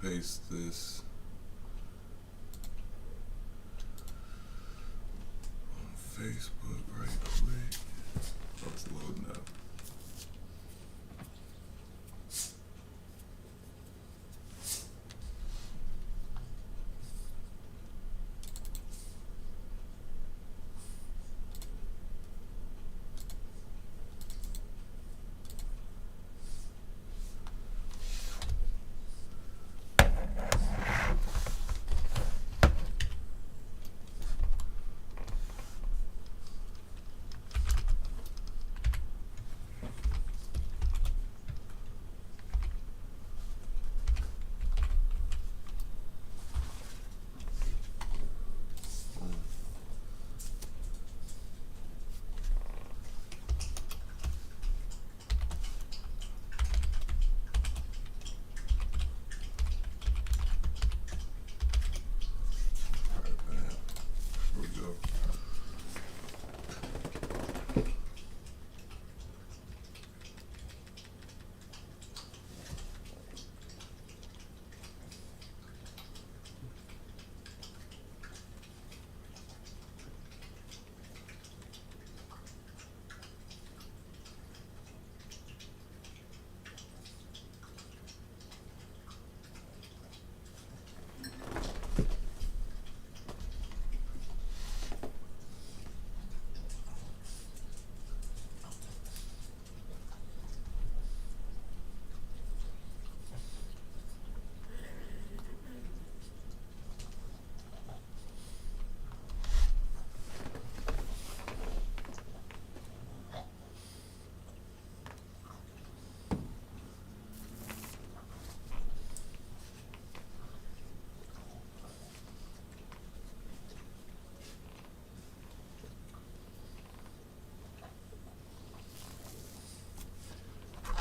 paste this on Facebook right quick. Oh, it's loading up.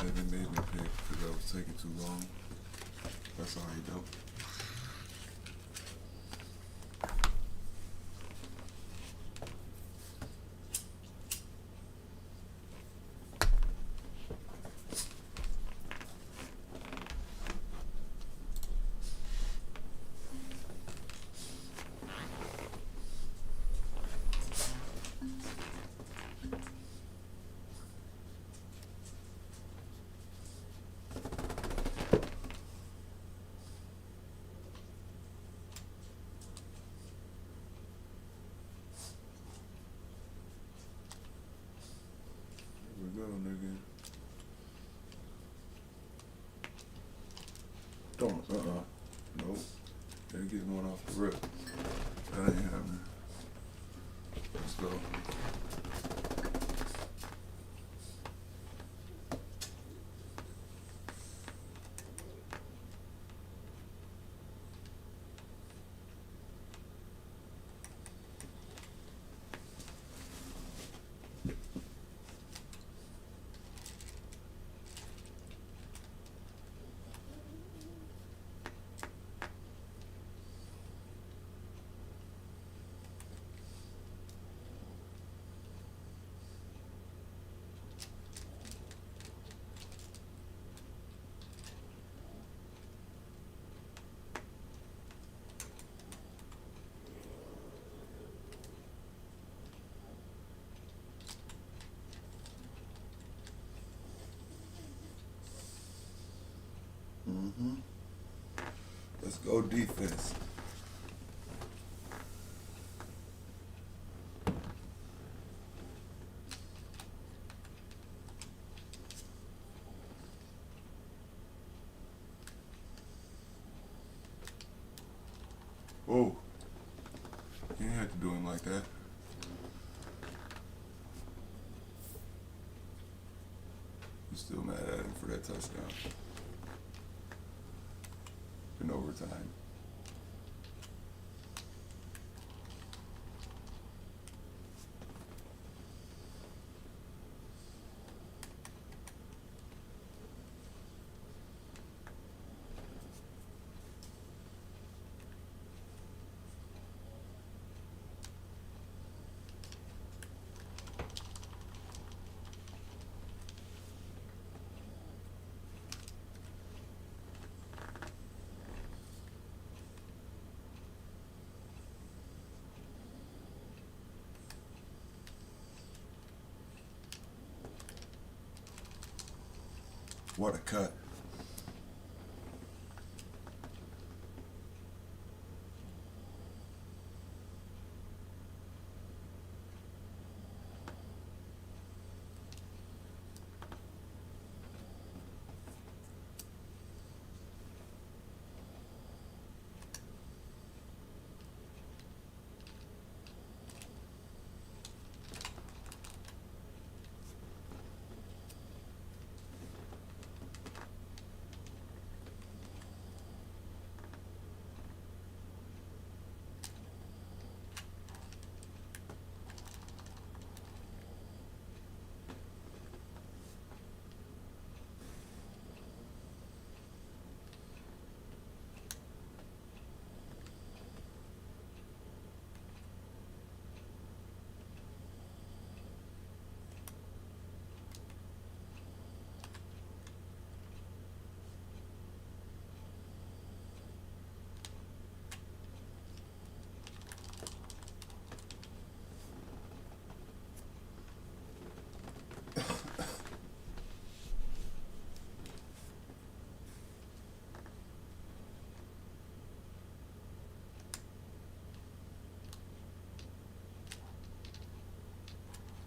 They made me pick because I was taking too long. That's all you do. Go, nigga. Don't. Nope. They're getting one off the rip. That ain't happening. Let's go. Let's go defense. Oh, you didn't have to do him like that. You still mad at him for that touchdown in overtime. What a cut.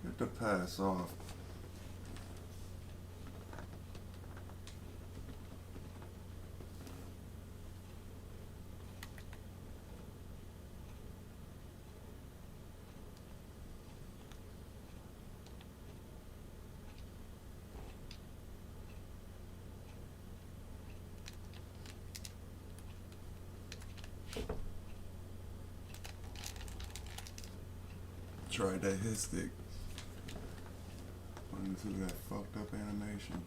Get the pass off. Tried that hit stick. Wanted to see that fucked up animation.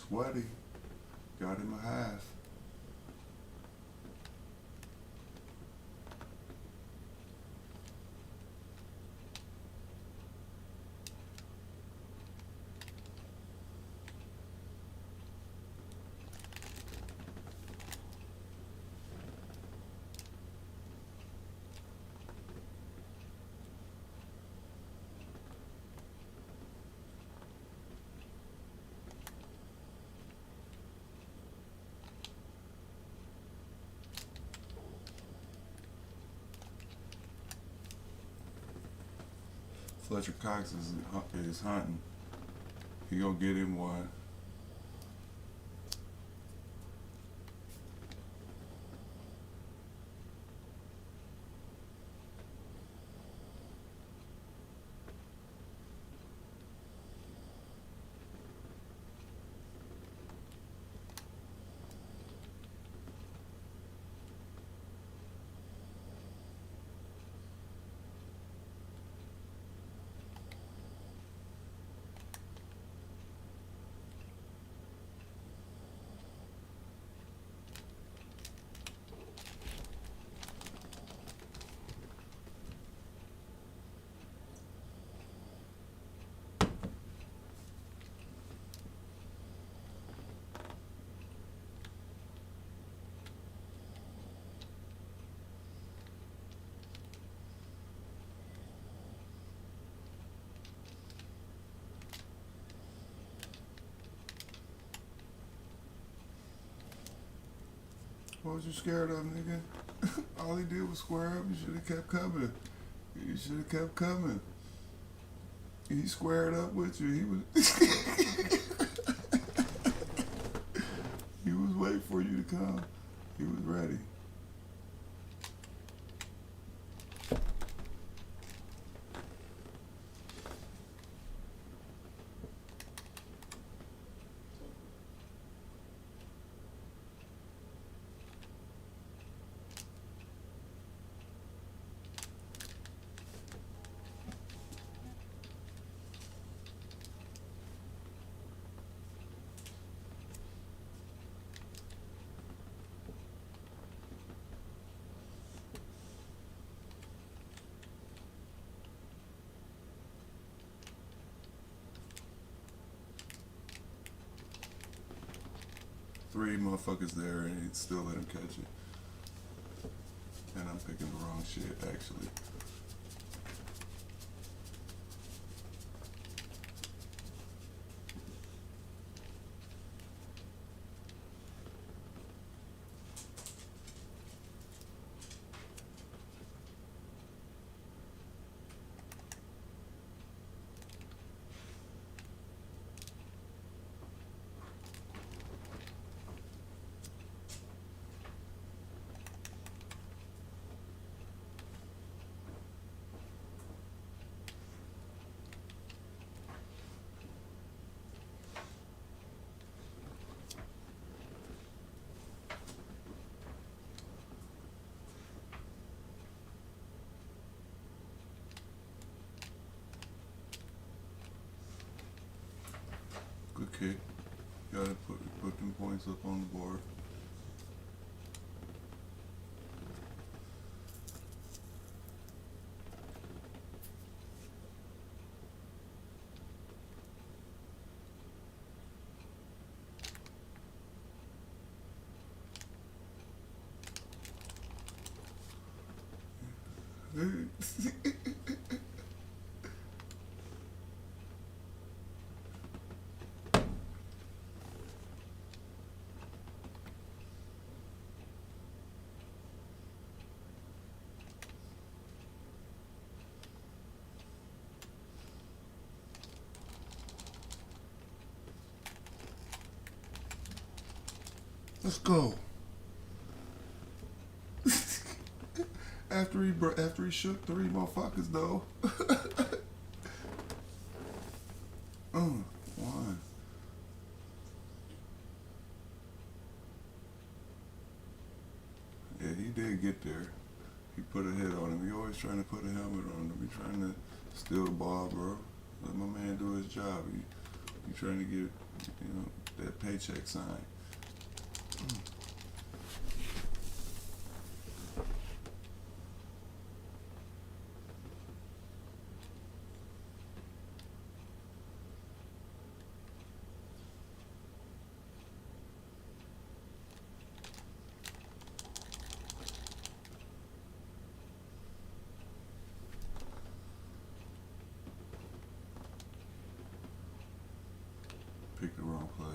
Sweaty. Got him a half. Fletcher Cox is hunting. He gonna get him one. What was you scared of, nigga? All he did was square up. You should have kept coming. You should have kept coming. He squared up with you. He was he was waiting for you to come. He was ready. three motherfuckers there, and he still let him catch it. And I'm picking the wrong shit, actually. Good kick. Gotta put them points up on the board. Let's go. After he shook three motherfuckers though. One. Yeah, he did get there. He put a hit on him. He always trying to put a helmet on him. He trying to steal the ball, bro. Let my man do his job. He trying to get, that paycheck signed. Picked the wrong play.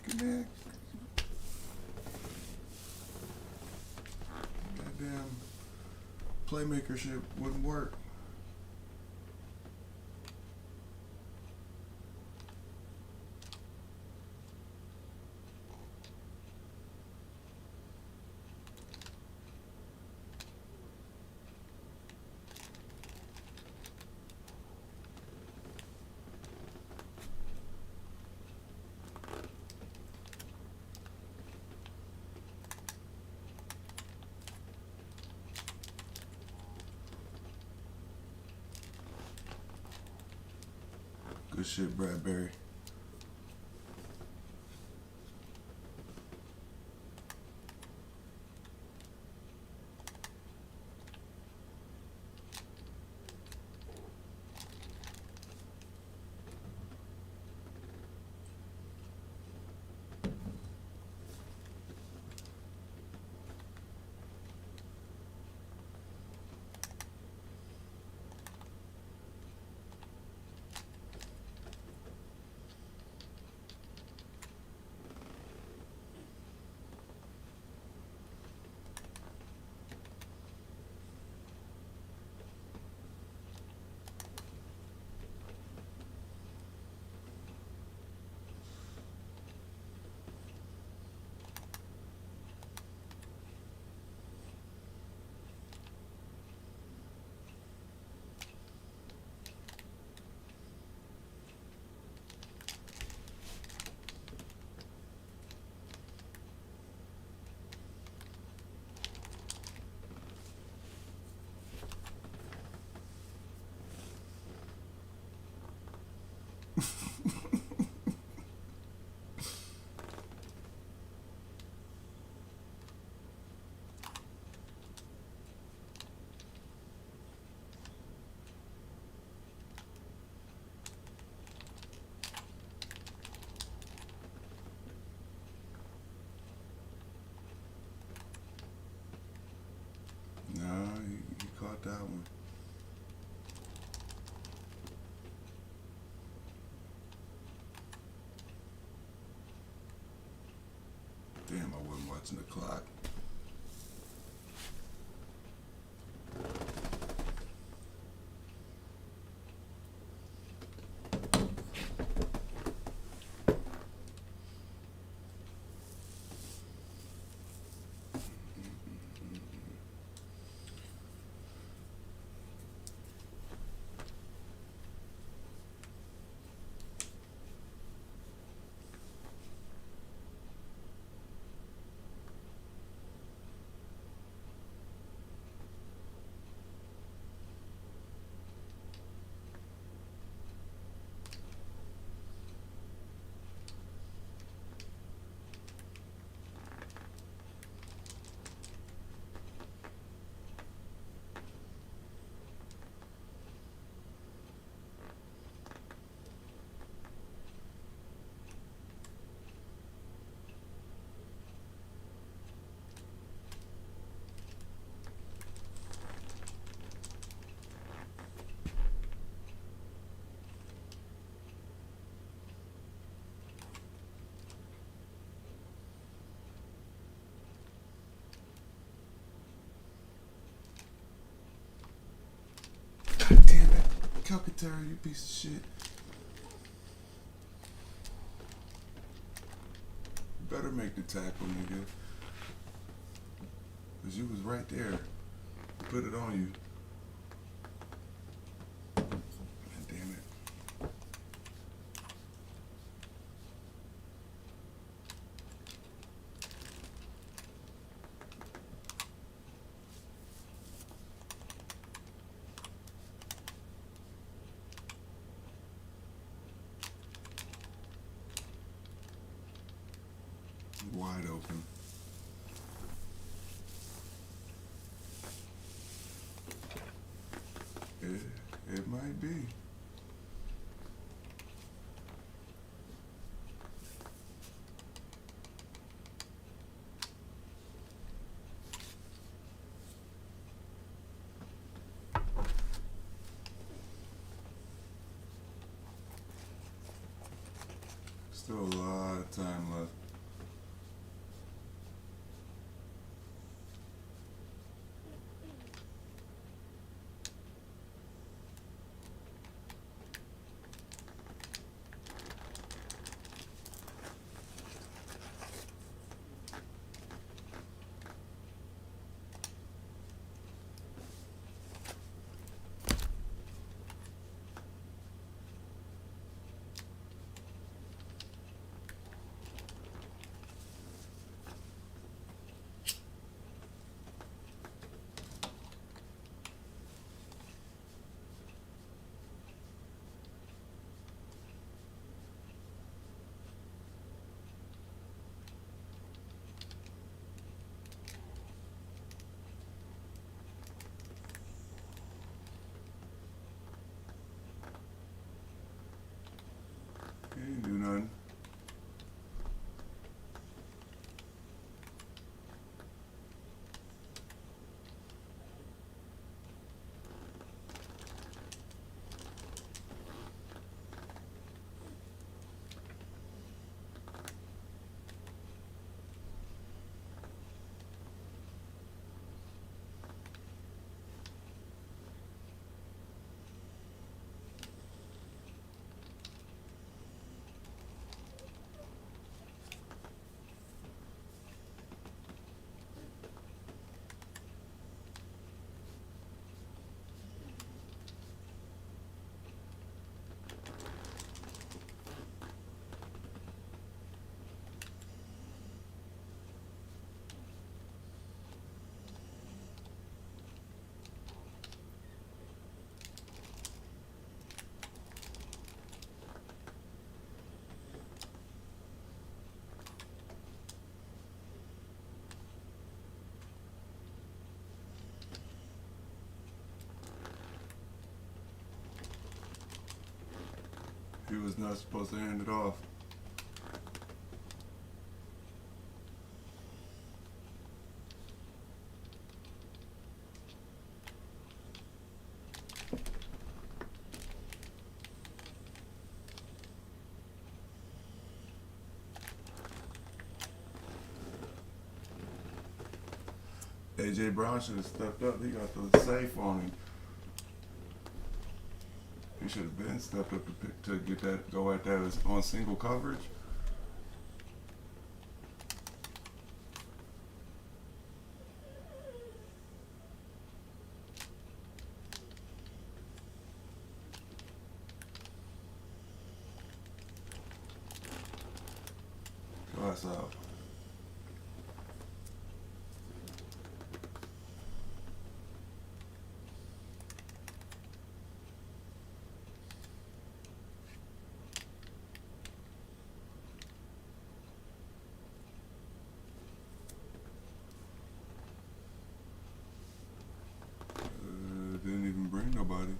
Connect. Goddamn playmaker shit wouldn't work. Good shit, Bradbury. that one. Damn, I wasn't watching the clock. God damn it. Calcaterra, you piece of shit. You better make the tackle, nigga. Cause you was right there. Put it on you. God damn it. Wide open. It might be. Still a lot of time left. He ain't do nothing. He was not supposed to hand it off. AJ Brown should have stepped up. He got the safe on him. He should have been stepped up to get that, go at that on single coverage. Glass out. Didn't even bring nobody.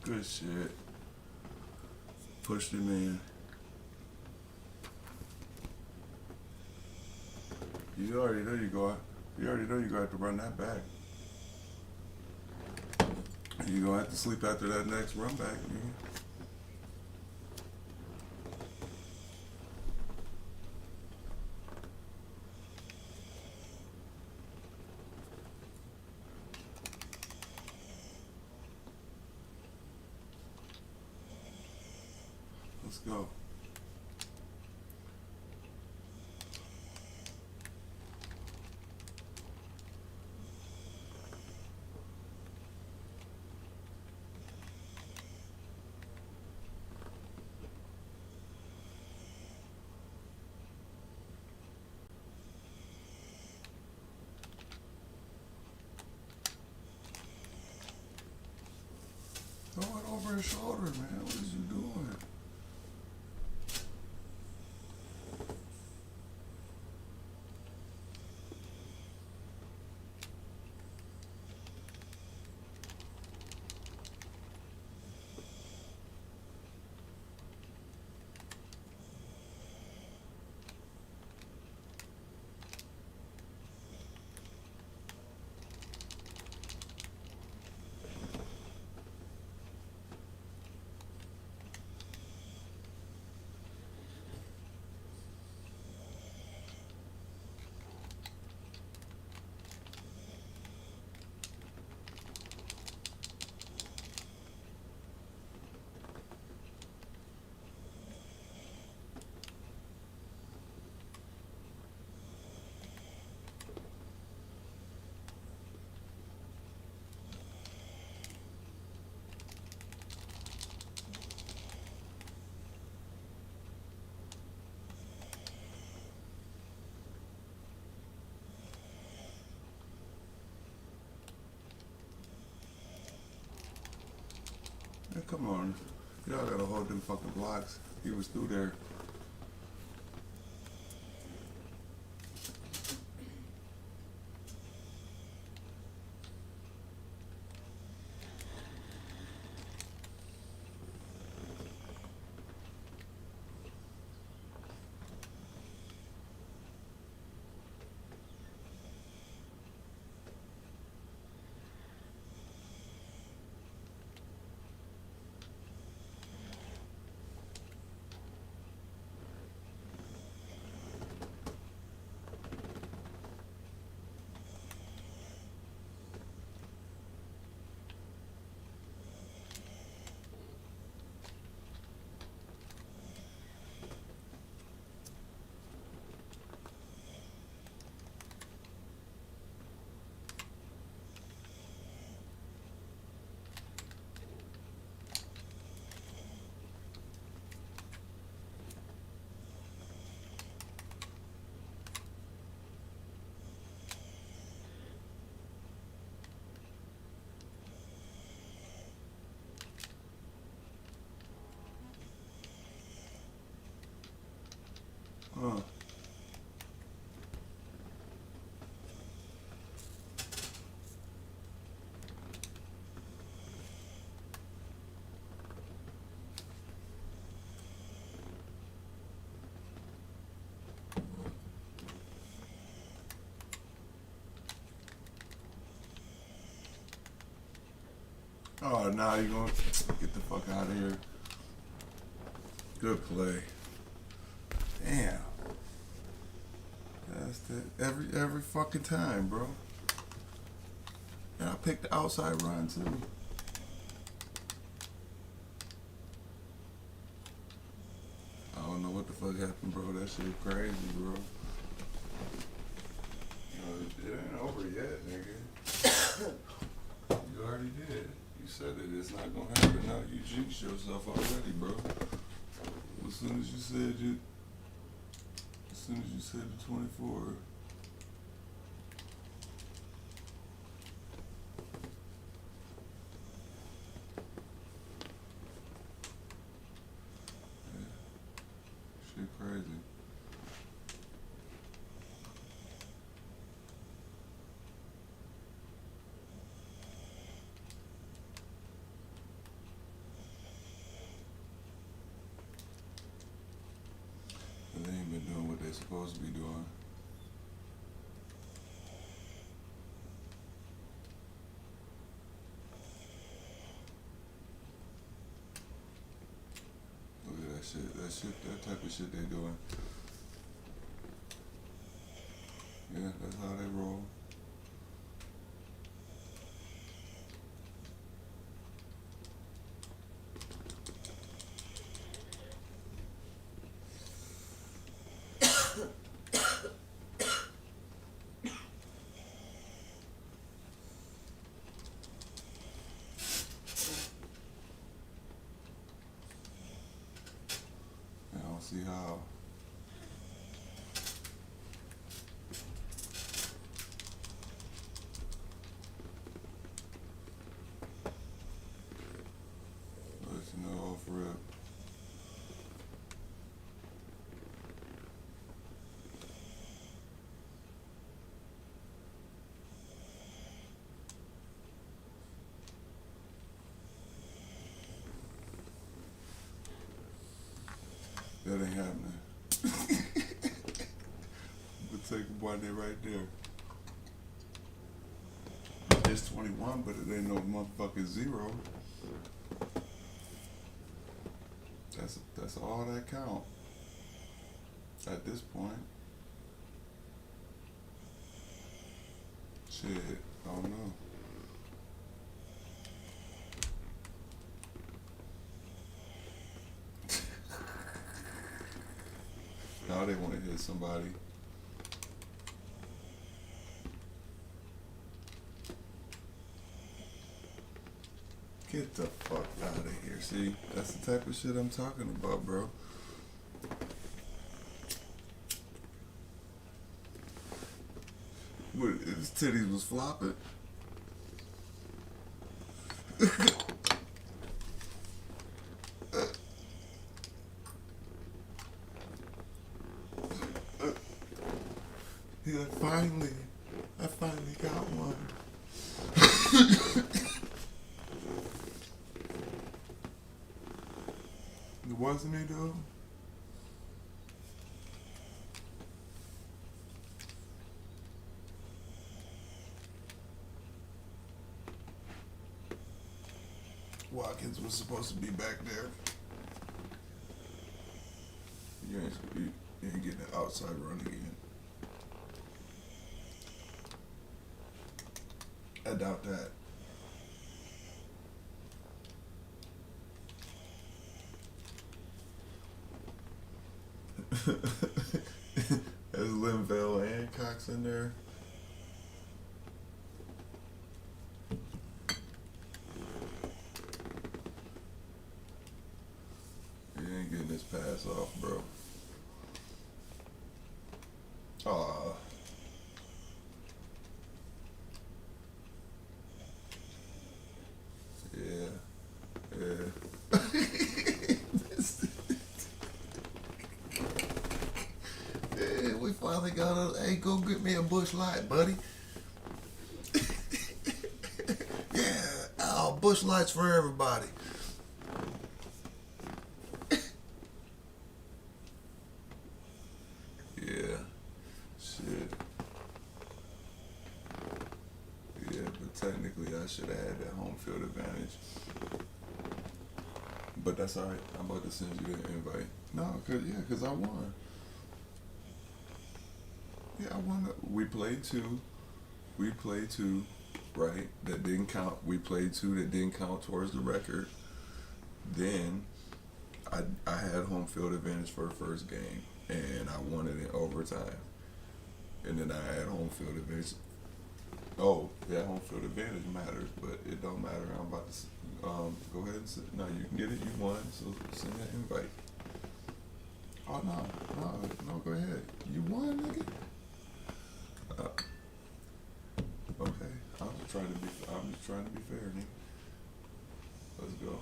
Good shit. Pushed him in. You already know you go. You already know you got to run that back. You gonna have to sleep after that next run back, man. Let's go. Throw it over his shoulder, man. What is you doing? Man, come on. Y'all gotta hold them fucking blocks. He was through there. Huh. Oh, now you gonna get the fuck out of here. Good play. Damn. That's the every fucking time, bro. And I picked the outside run too. I don't know what the fuck happened, bro. That shit crazy, bro. It ain't over yet, nigga. You already did. You said that it's not gonna happen. Now you jinxed yourself already, bro. As soon as you said the 24. Yeah. Shit crazy. They ain't been doing what they're supposed to be doing. Look at that shit, that type of shit they doing. Yeah, that's how they roll. I don't see how. But you know, off rip. That ain't happening. But take one day right there. It's 21, but it ain't no motherfucking zero. That's all that count at this point. Shit, I don't know. Now they want to hit somebody. Get the fuck out of here. See, that's the type of shit I'm talking about, bro. What, his titties was flopping? Yeah, I finally got one. Wasn't he though? Watkins was supposed to be back there. You ain't getting an outside run again. I doubt that. There's Linville and Cox in there. You ain't getting this pass off, bro. Aw. we finally got a, hey, go get me a Bush Light, buddy. Yeah, oh, Bush Lights for everybody. Yeah, shit. Yeah, but technically I should have had that home field advantage. But that's alright. I'm about to send you the invite. No, cause I won. Yeah, I won. We played two. We played two, right? That didn't count. We played two that didn't count towards the record. Then I had home field advantage for the first game, and I won it in overtime. And then I had home field advantage. Oh, yeah, home field advantage matters, but it don't matter. I'm about to go ahead and send. No, you can get it. You won, so send that invite. Oh no, go ahead. You won, nigga. Uh, okay, I'm just trying to be fair, nigga. Let's go.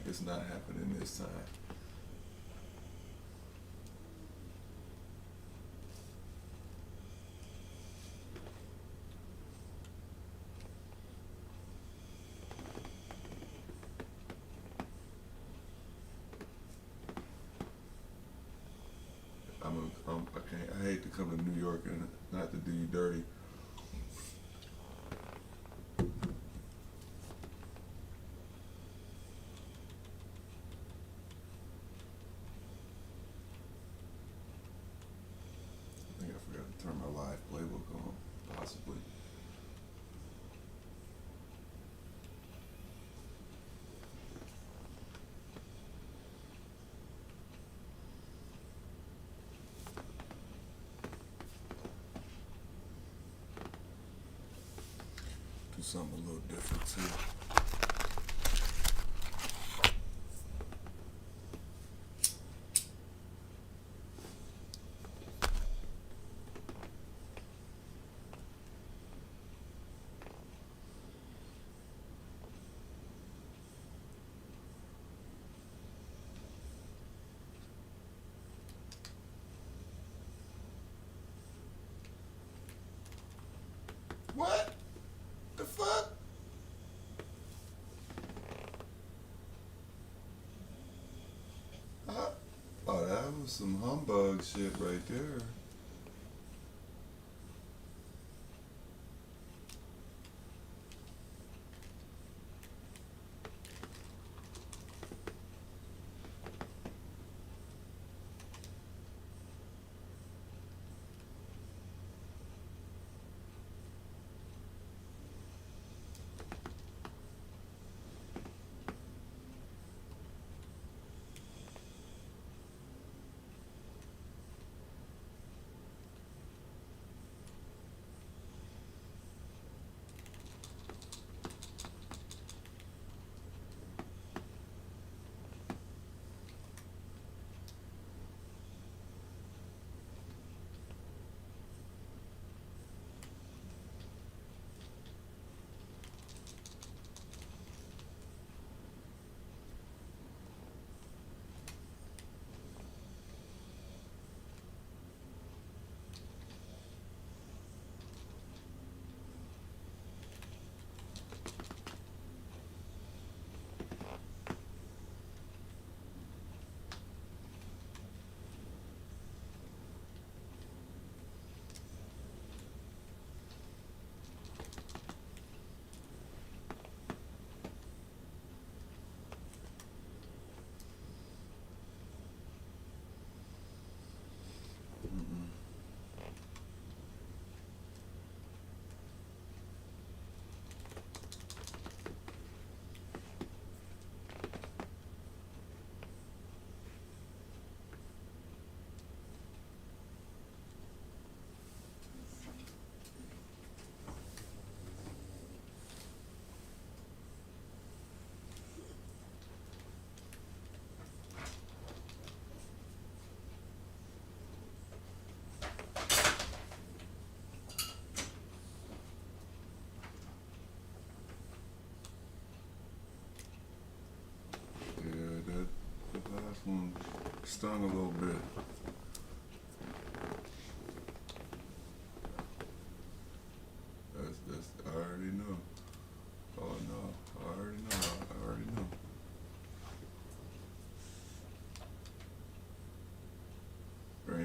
It's not happening this time. I hate to come to New York and not to do you dirty. I think I forgot to turn my live playbook on, possibly. Do something a little different too. What? The fuck? Oh, that was some humbug shit right there. Mm-mm. Yeah, that last one stung a little bit.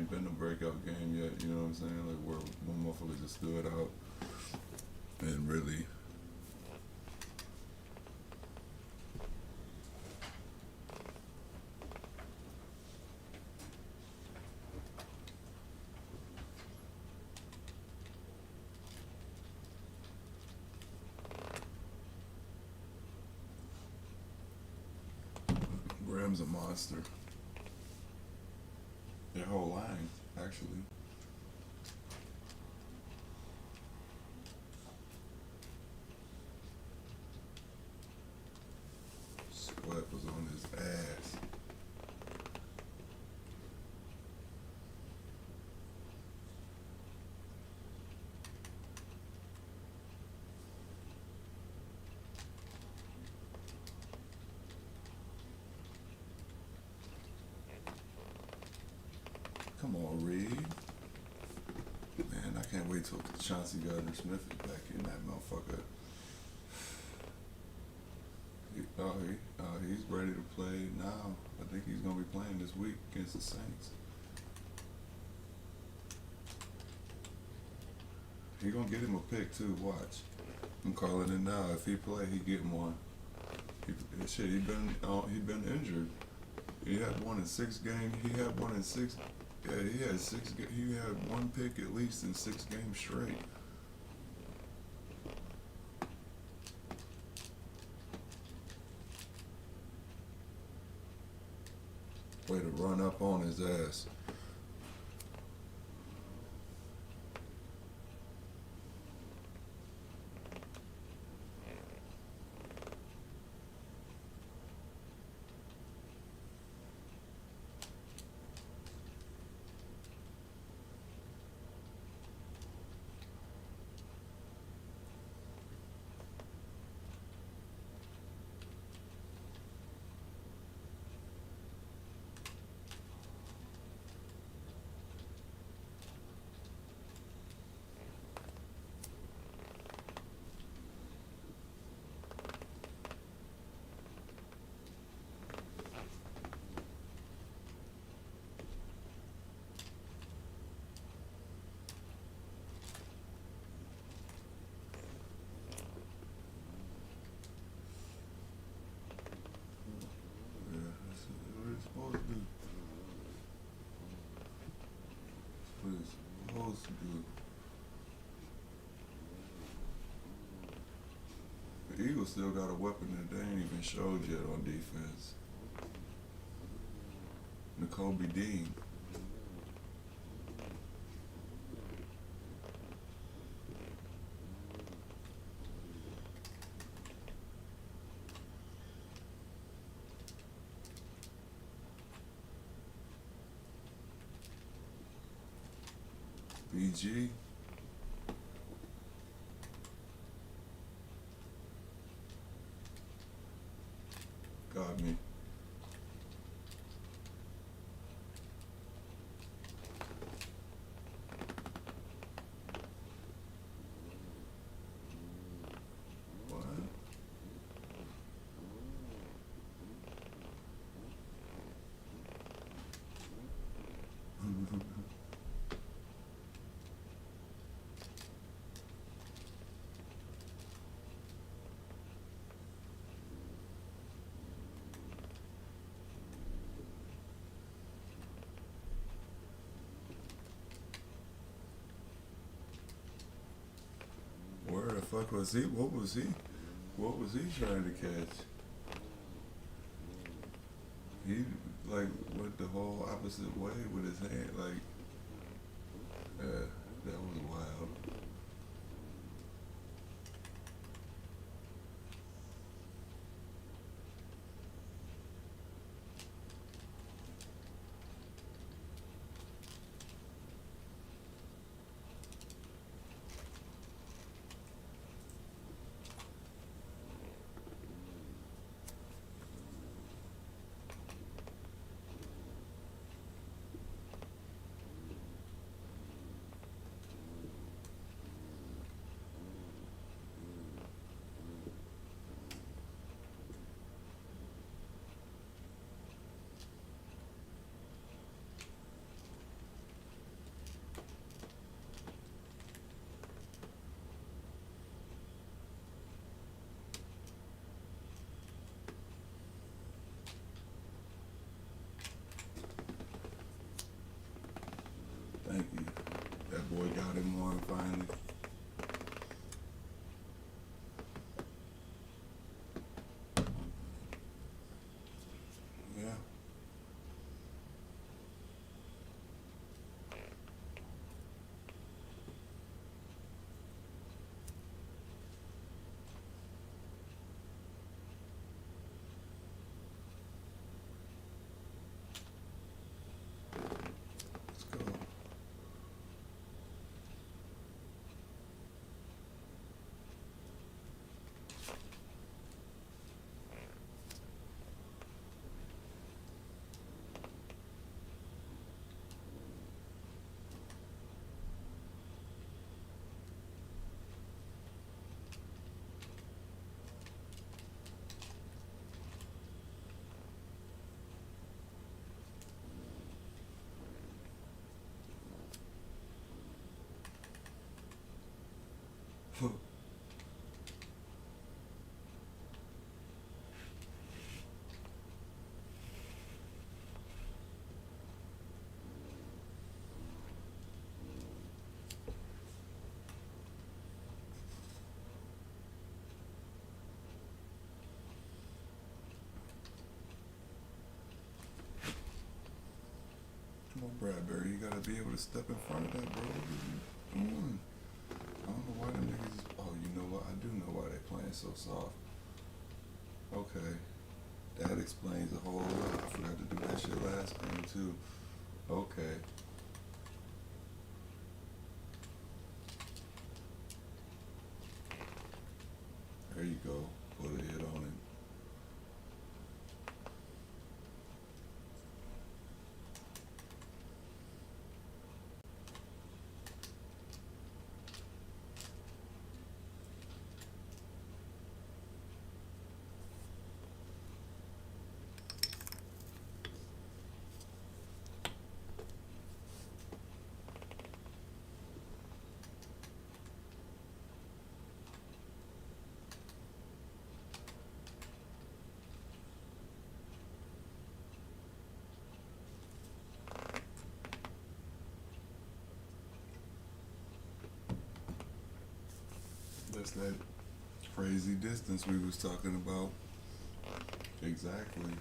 ain't been no breakout game yet. You know what I'm saying? Like where one motherfucker just stood out and really. Graham's a monster. Their whole line, actually. Sweat was on his ass. Come on, Reed. Man, I can't wait till Chauncey Gardner-Smith is back in that motherfucker. He's ready to play now. I think he's gonna be playing this week against the Saints. He gonna get him a pick too. Watch. I'm calling it now. If he play, he getting one. He been injured. He had one in 6 games. He had one in 6. Yeah, he had 6. He had one pick at least in 6 games straight. Way to run up on his ass. Supposed to do. The Eagles still got a weapon that they ain't even showed yet on defense. N'Kobe Dean. BG. Got me. What? Where the fuck was he? What was he? What was he trying to catch? He like went the whole opposite way with his hand. Like, that was wild. going finally. Yeah. Let's go. Come on, Bradbury. You gotta be able to step in front of that, bro. Come on. I don't know why them niggas. Oh, you know what? I do know why they playing so soft. Okay. That explains a whole lot. I forgot to do that shit last game, too. Okay. There you go. Put a hit on it. That's that crazy distance we was talking about. Exactly.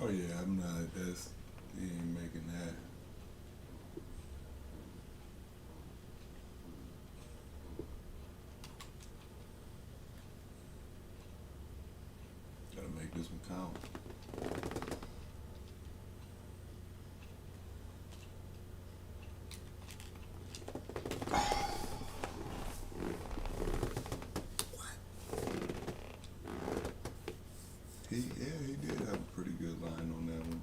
Oh yeah, I'm not. That's he ain't making that. Gotta make this one count. He did have a pretty good line on that one.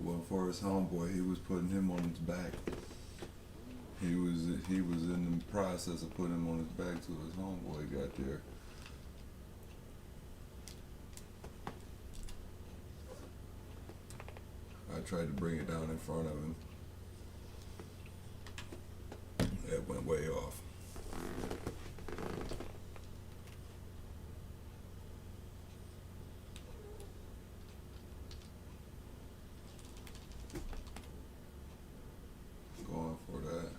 Well, for his homeboy, he was putting him on his back. He was in the process of putting him on his back till his homeboy got there. I tried to bring it down in front of him. That went way off. Going for that.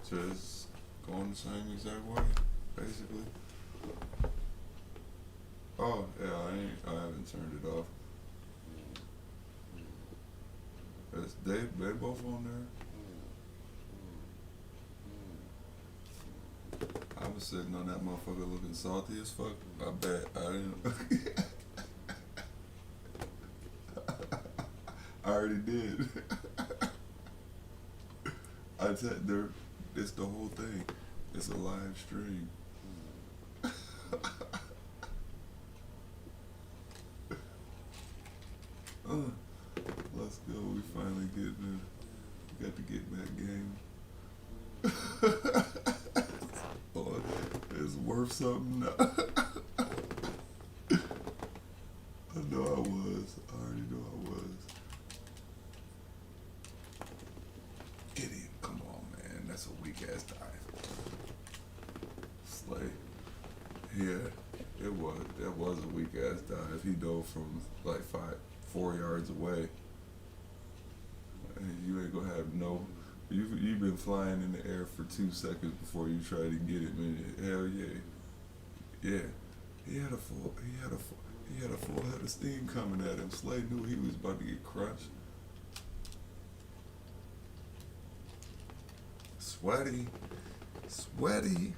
Just going the same exact way, basically. Oh yeah, I haven't turned it off. They both on there. I was sitting on that motherfucker looking salty as fuck. I bet I didn't. I already did. I said there. It's the whole thing. It's a live stream. Let's go. We finally getting it. Got to get in that game. Oh, it's worth something now. I know I was. I already know I was. Get him. Come on, man. That's a weak ass dive. Slay. Yeah, it was. That was a weak ass dive. He dove from like 4 yards away. And you ain't gonna have no. You've been flying in the air for 2 seconds before you try to get it, man. Hell yeah, yeah. He had a full head of steam coming at him. Slade knew he was about to get crushed. Sweaty. Sweaty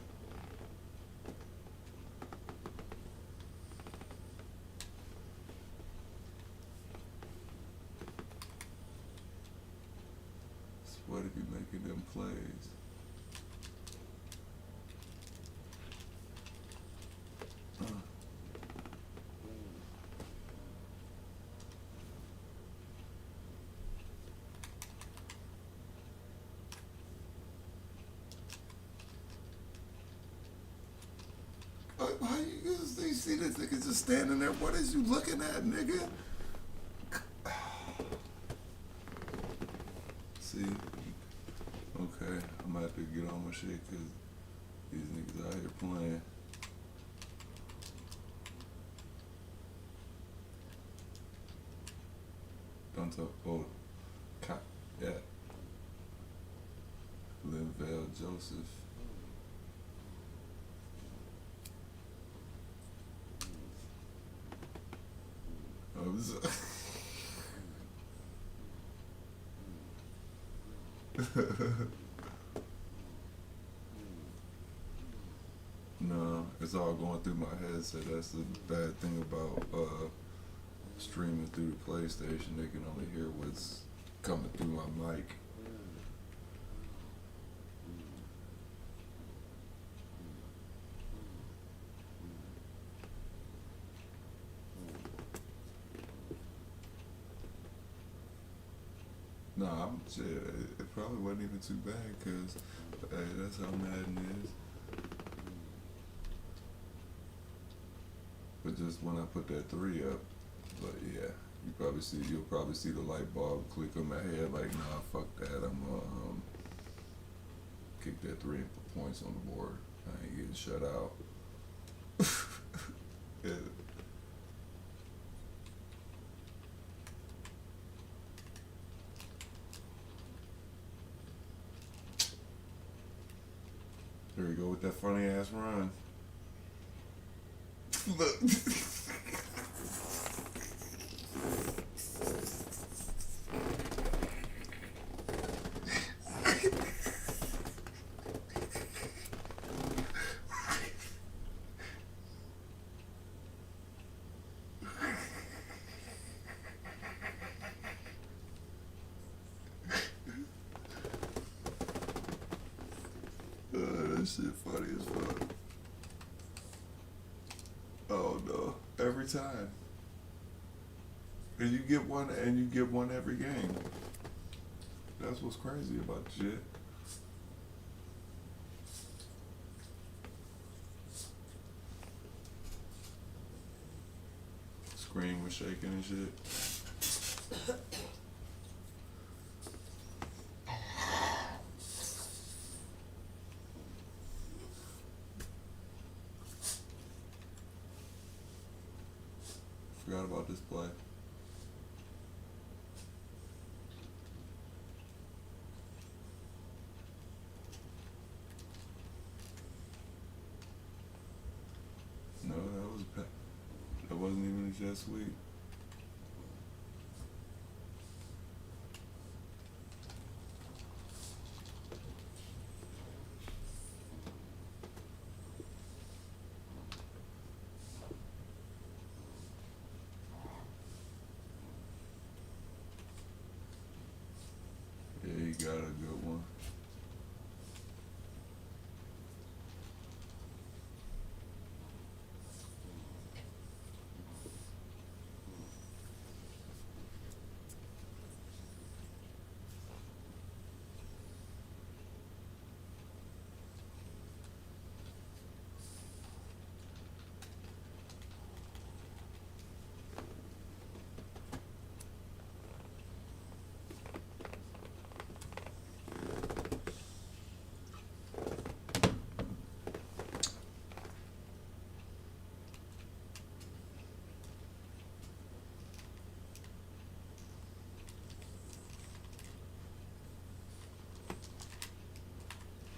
be making them plays. How you see this nigga just standing there? What is you looking at, nigga? See? Okay, I'm gonna have to get on my shit because these niggas out here playing. Don't talk. Oh, yeah. Linval Joseph. No, it's all going through my head. So that's the bad thing about streaming through the PlayStation. They can only hear what's coming through my mic. No, shit. It probably wasn't even too bad because, hey, that's how Madden is. But just when I put that 3 up, but yeah, you'll probably see the light bulb click on my head like, nah, fuck that. I'm gonna kick that 3 and put points on the board. I ain't getting shut out. Yeah. There we go with that funny ass run. Look. That shit funny as fuck. Oh no, every time. And you get one every game. That's what's crazy about the shit. Screen was shaking and shit. Forgot about this play. He's just sweet. Yeah, he got a good one.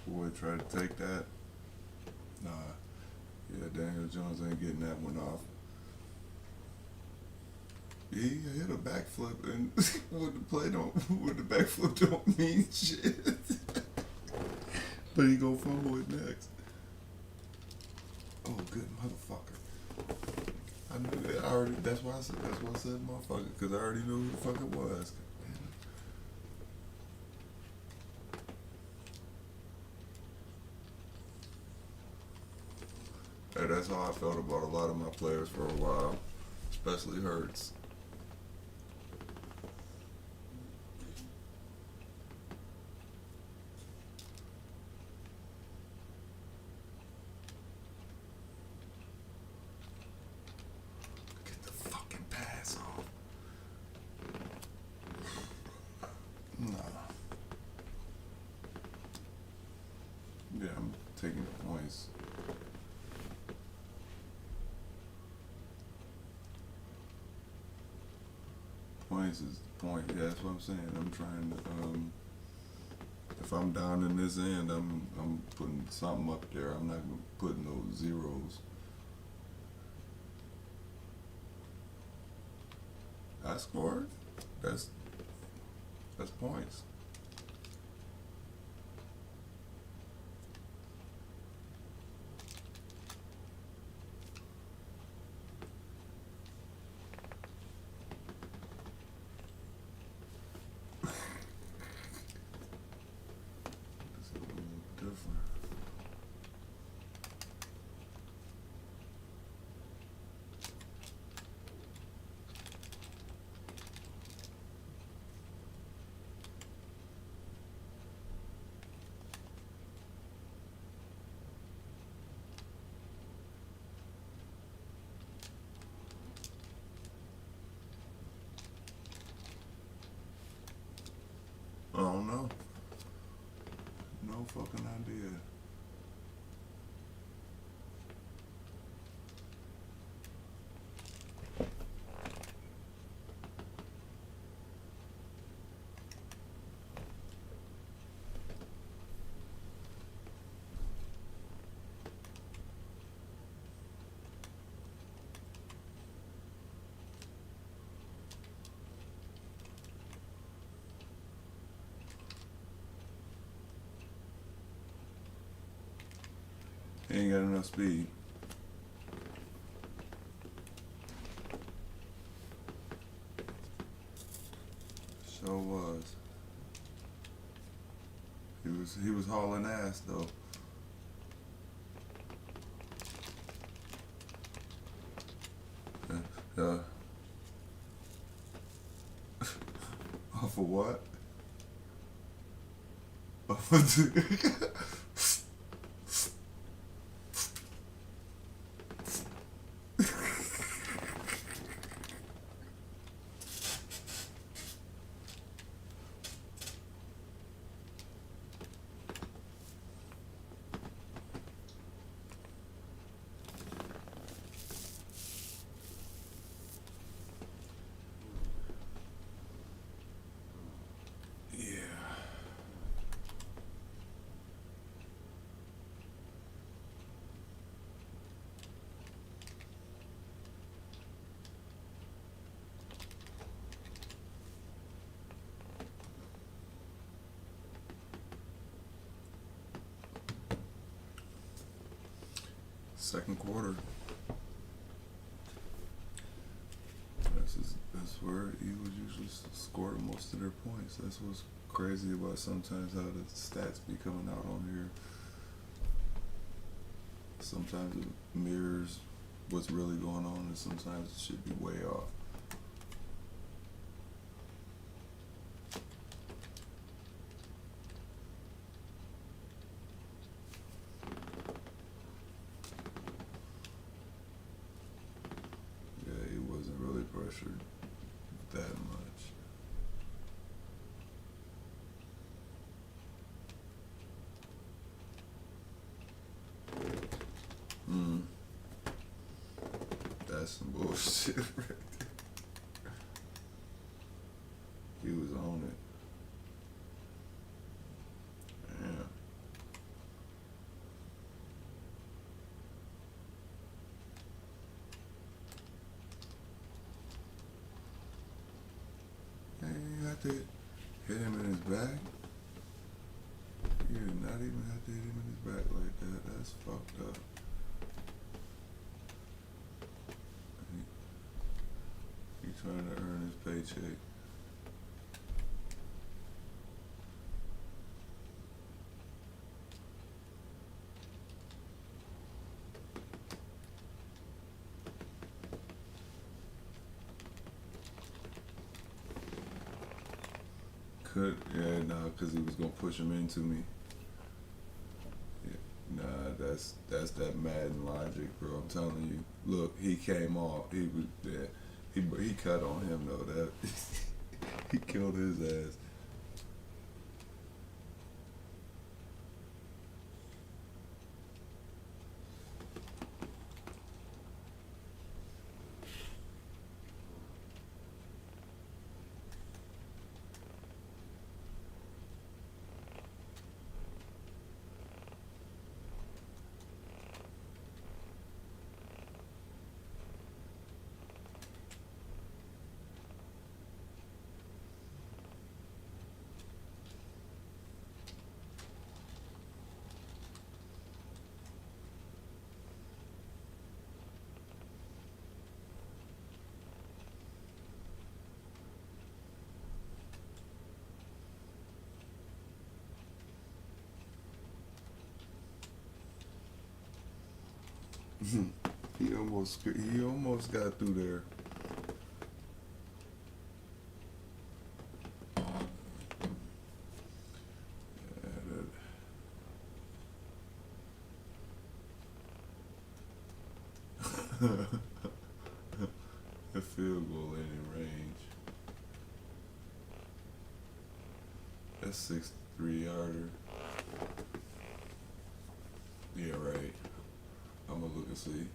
Boy tried to take that. Nah. Yeah, Daniel Jones ain't getting that one off. He hit a backflip and with the backflip don't mean shit. But he gonna fumble it next. Oh, good motherfucker. I knew that. That's why I said motherfucker, because I already knew who the fuck it was. Hey, that's how I felt about a lot of my players for a while, especially Hurts. Get the fucking pass off. Nah. Yeah, I'm taking the points. Points is the point. Yeah, that's what I'm saying. I'm trying to. If I'm down in this end, I'm putting something up there. I'm not putting those zeros. I scored. That's points. It's a little different. I don't know. No fucking idea. He ain't got enough speed. So was. He was hauling ass though. Uh, off of what? Off of the second quarter. That's where Eagles usually score most of their points. That's what's crazy about sometimes how the stats be coming out on here. Sometimes it mirrors what's really going on, and sometimes it should be way off. Yeah, he wasn't really pressured that much. That's some bullshit right there. He was on it. Yeah. And you have to hit him in his back. You did not even have to hit him in his back like that. That's fucked up. He's trying to earn his paycheck. Cause he was gonna push him into me. Yeah, that's that Madden logic, bro. I'm telling you. Look, he came off. He was there. He cut on him though. That he killed his ass. He almost got through there. A field goal ain't in range. That's 63-yarder. Yeah, right. I'm gonna look and see.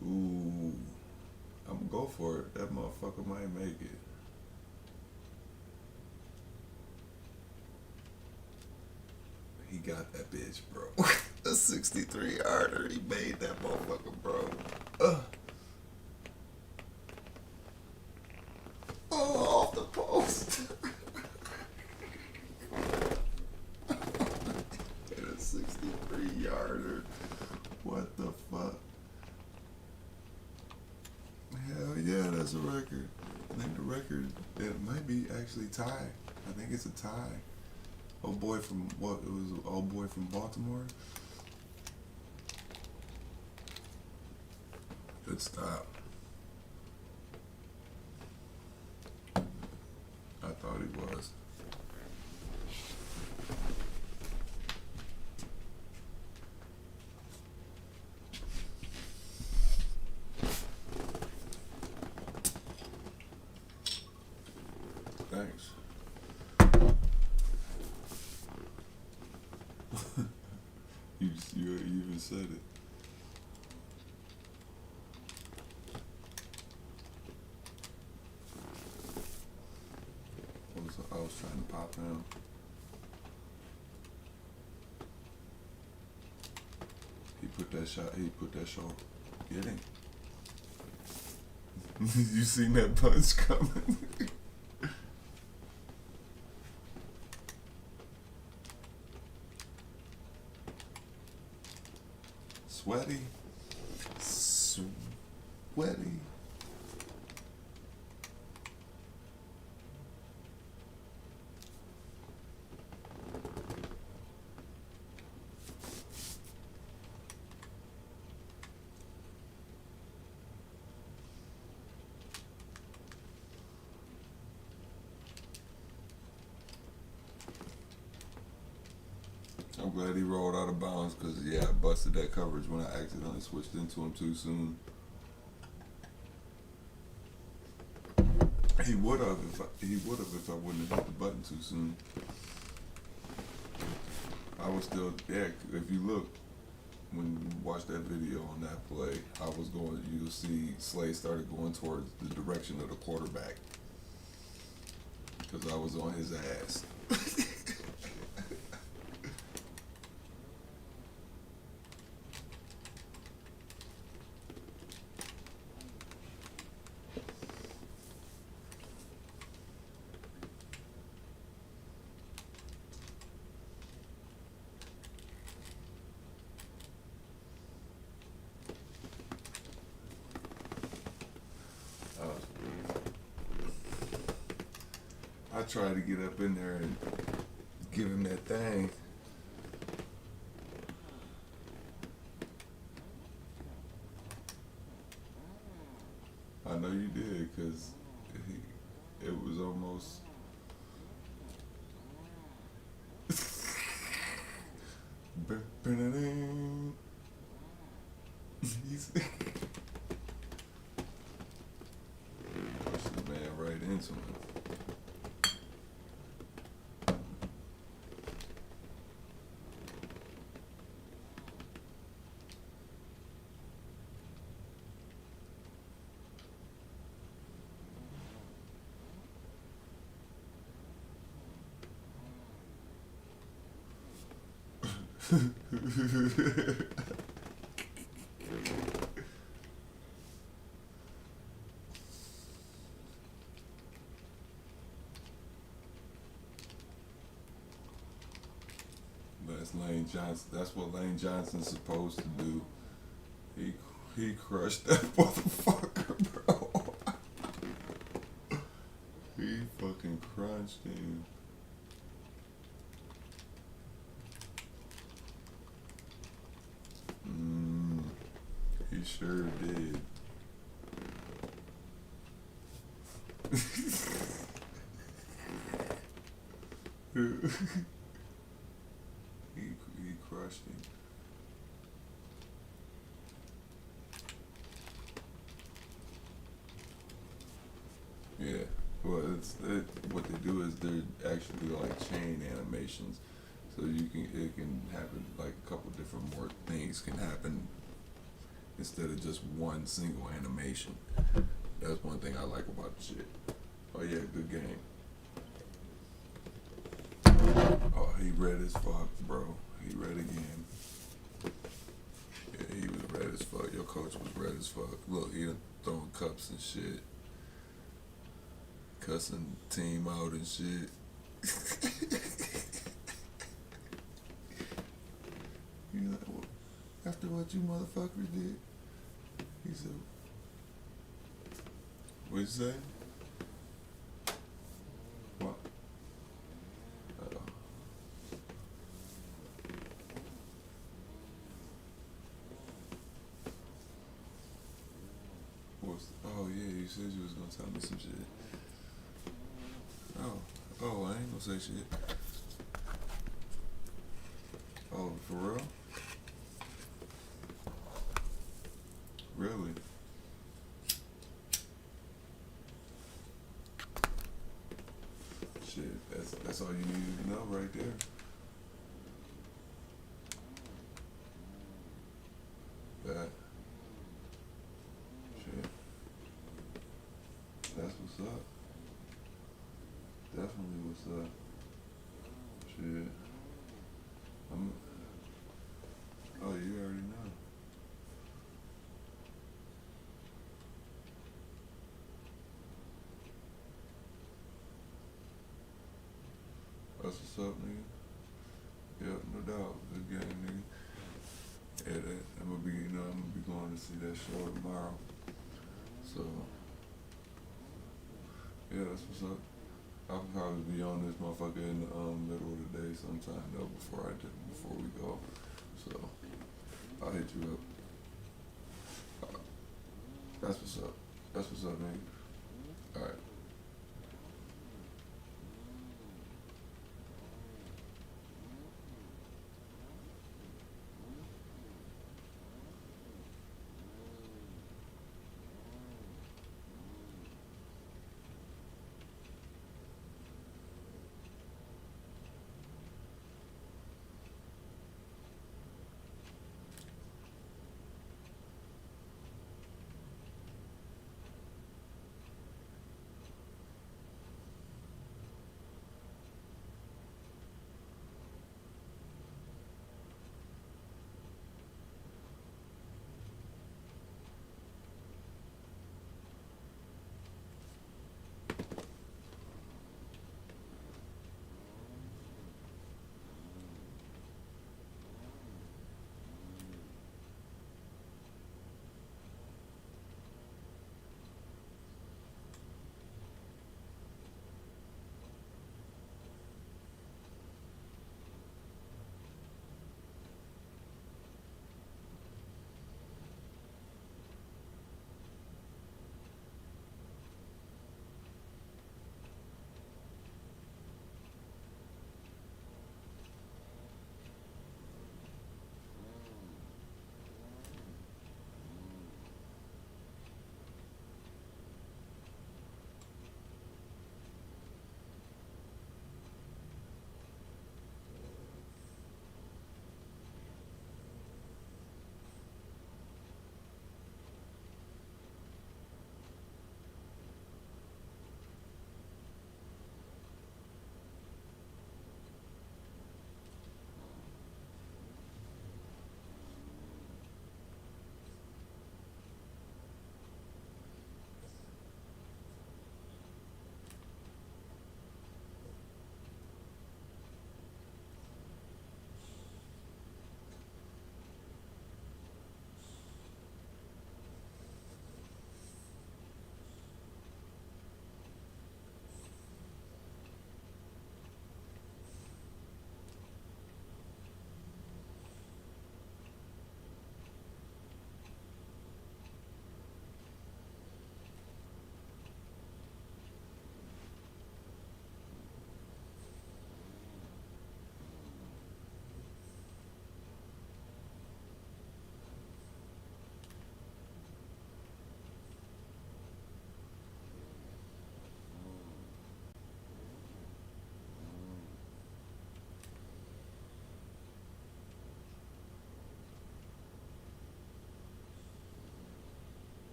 Ooh, I'm gonna go for it. That motherfucker might make it. He got that bitch, bro. A 63-yarder. He made that motherfucker, bro. Oh, off the post. Hit a 63-yarder. What the fuck? Hell yeah, that's a record. I think the record, it might be actually tied. I think it's a tie. Old boy from what? It was old boy from Baltimore. Good stop. I thought he was. Thanks. you even said it. I was trying to pop him. He put that shot. Get him. You seen that punch coming? Sweaty. Sweaty. I'm glad he rolled out of bounds because, yeah, I busted that coverage when I accidentally switched into him too soon. He would have if I wouldn't have hit the button too soon. I was still, yeah, if you look, when you watch that video on that play, you'll see Slade started going towards the direction of the quarterback because I was on his ass. I tried to get up in there and give him that thing. I know you did, because it was almost... Pushed the man right into him. That's Lane Johnson. That's what Lane Johnson's supposed to do. He crushed that motherfucker, bro. He fucking crunched him. He sure did. he crushed him. Yeah. Well, what they do is they're actually like chain animations, so it can happen like a couple different more things can happen instead of just one single animation. That's one thing I like about the shit. Oh yeah, good game. Oh, he read as fuck, bro. He read again. Yeah, he was red as fuck. Your coach was red as fuck. Look, he done throwing cups and shit. Cussing team out and shit. You know, after what you motherfuckers did, he said, what'd you say? What? Oh yeah, you said you was gonna tell me some shit. Oh, I ain't gonna say shit. Oh, for real? Really? Shit, that's all you needed to know right there. That. Shit. That's what's up. Definitely what's up. Shit. Oh, you already know. That's what's up, nigga. Yep, no doubt. Good game, nigga. Yeah, I'm gonna be, I'm gonna be going to see that show tomorrow. So, yeah, that's what's up. I'll probably be on this motherfucker in the middle of the day sometime though before we go. So I'll hit you up. That's what's up. That's what's up, man. All right.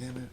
Damn it.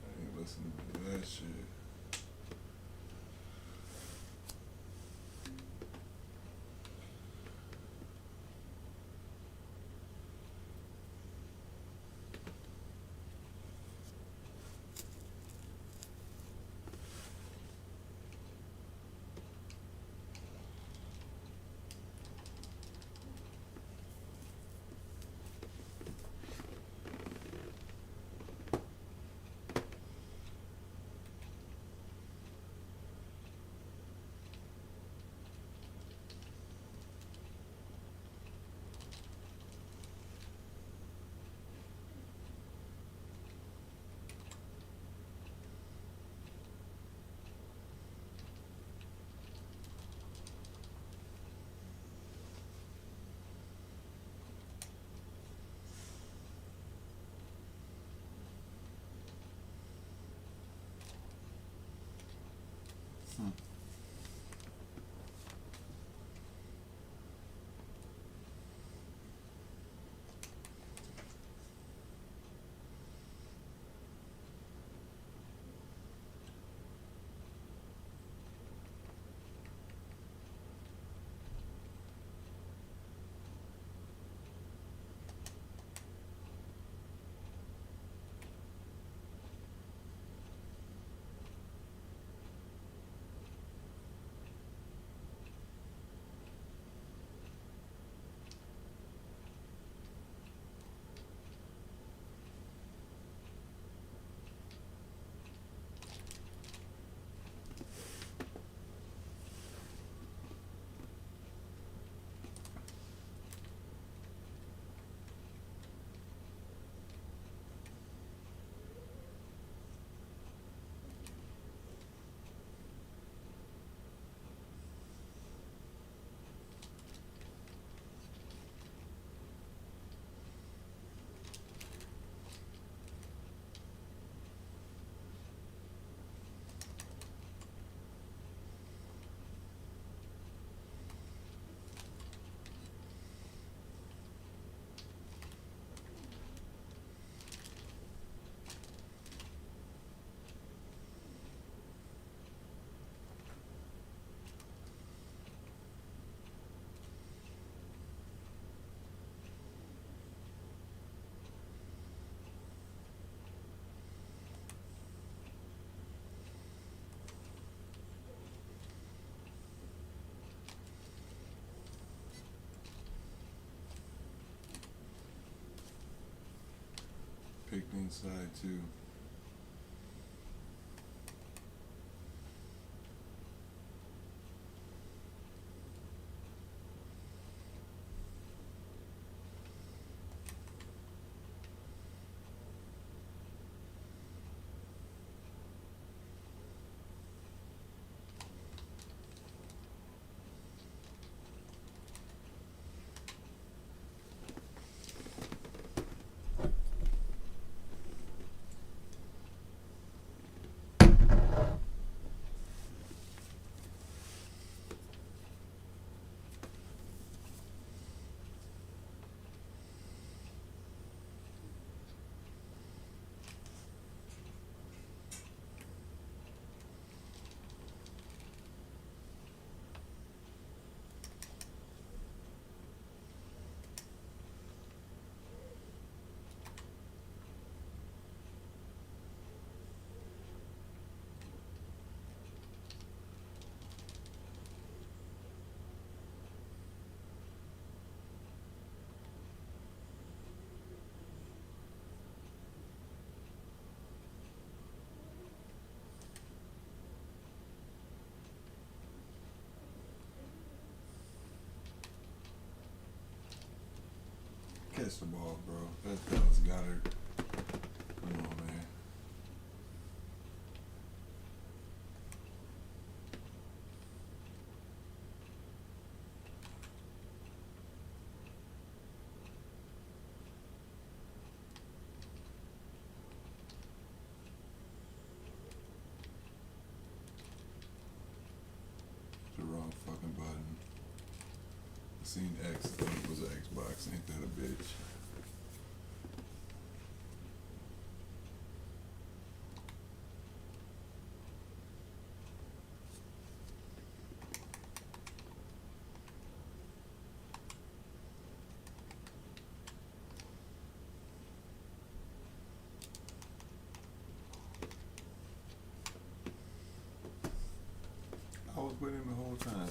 I ain't listening to that shit. picked inside too. Catch the ball, bro. That fella's got her. Come on, man. The wrong fucking button. I seen X. I think it was Xbox. Ain't that a bitch? I was with him the whole time.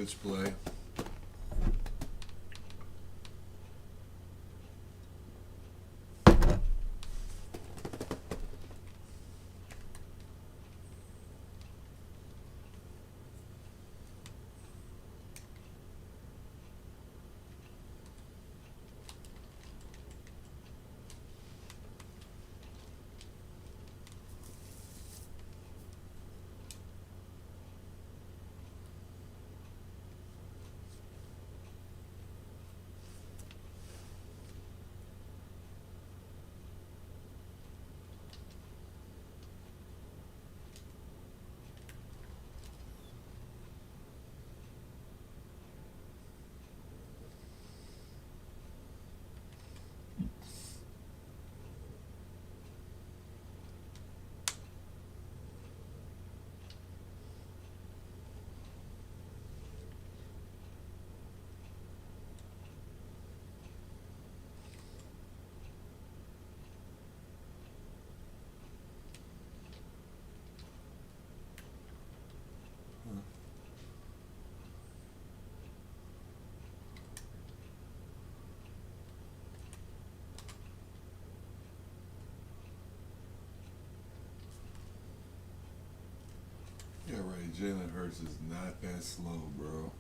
switch play. Yeah, right. Jalen Hurts is not that slow, bro.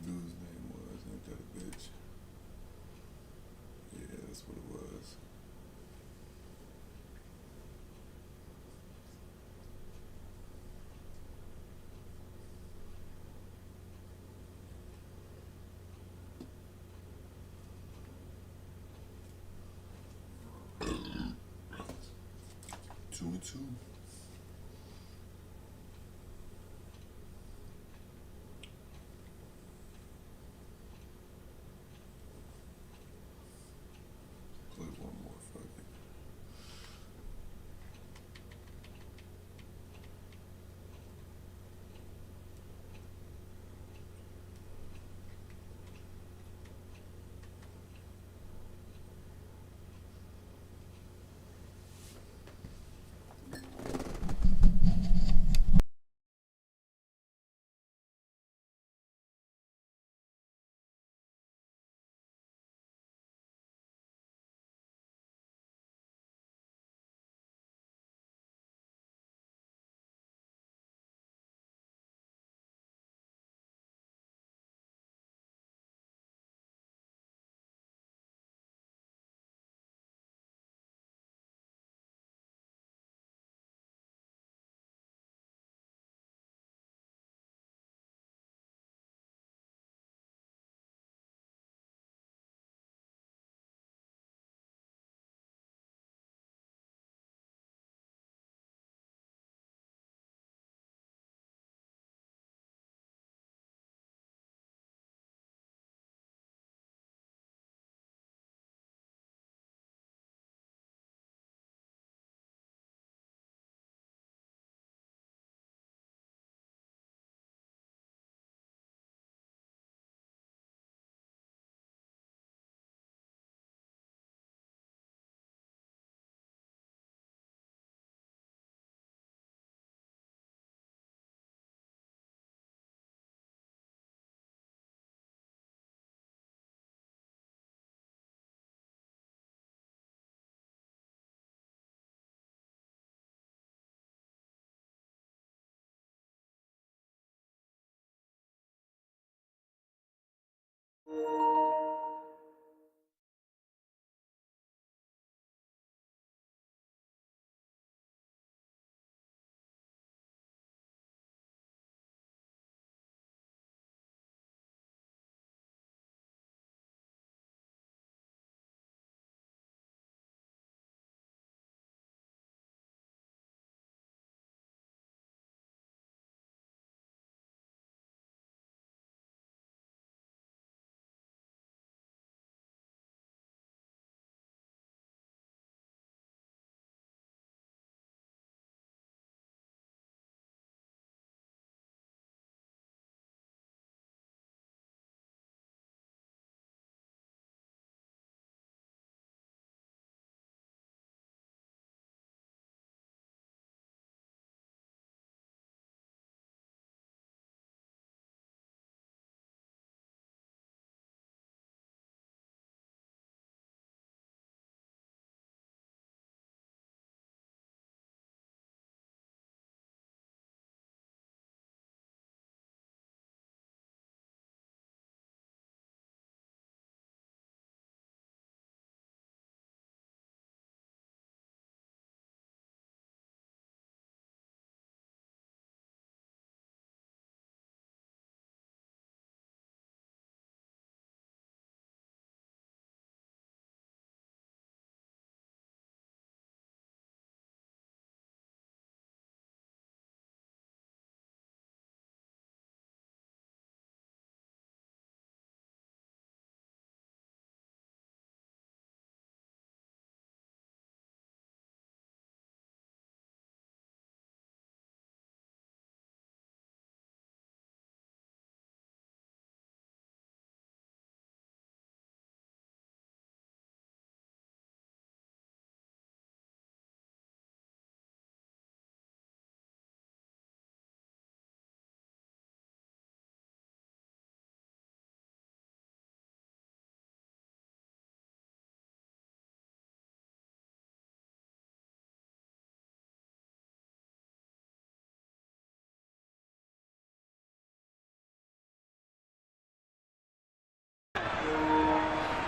dude's name was. Ain't that a bitch? Yeah, that's what it was. Two and two. Play one more, fuck it.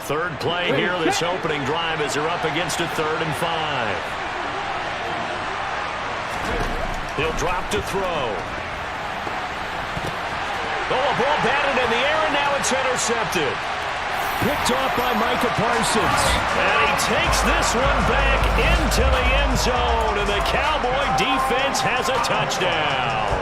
Third play here, this opening drive as they're up against a 3rd and 5. He'll drop to throw. Oh, a ball batted in the air, and now it's intercepted. Picked off by Micah Parsons. And he takes this one back into the end zone, and the Cowboy defense has a touchdown.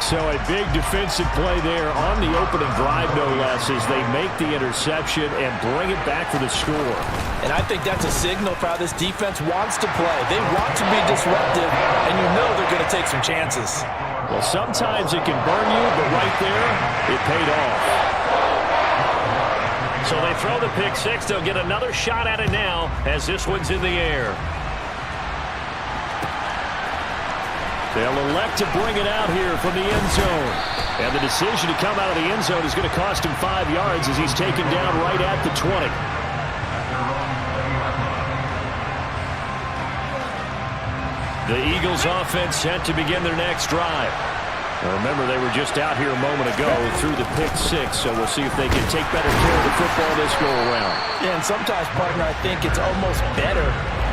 So a big defensive play there on the opening drive, no less, as they make the interception and bring it back for the score. And I think that's a signal for how this defense wants to play. They want to be disruptive, and you know they're going to take some chances. Well, sometimes it can burn you, but right there, it paid off. So they throw the pick six. They'll get another shot at it now as this one's in the air. They'll elect to bring it out here from the end zone. And the decision to come out of the end zone is going to cost him 5 yards as he's taken down right at the 20. The Eagles offense set to begin their next drive. Now remember, they were just out here a moment ago through the pick six, so we'll see if they can take better care of the football this go-around. Yeah, and sometimes, partner, I think it's almost better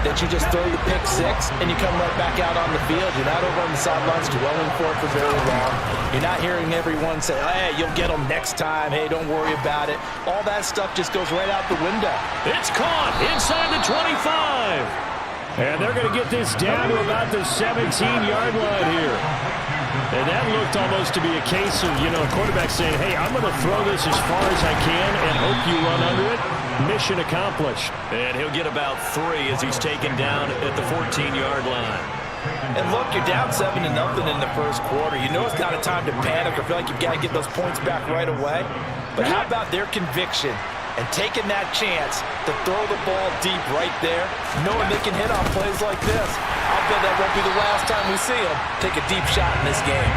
that you just throw the pick six and you come right back out on the field. You're not over on the sidelines dwelling for it for very long. You're not hearing everyone say, hey, you'll get them next time. Hey, don't worry about it. All that stuff just goes right out the window. It's caught inside the 25. And they're going to get this down to about the 17-yard line here. And that looked almost to be a case of, a quarterback saying, hey, I'm going to throw this as far as I can and hope you run under it. Mission accomplished. And he'll get about 3 as he's taken down at the 14-yard line. And look, you're down 7-0 in the first quarter. You know it's not a time to panic or feel like you've got to get those points back right away. But how about their conviction and taking that chance to throw the ball deep right there, knowing they can hit on plays like this? I'll bet that won't be the last time we see them take a deep shot in this game.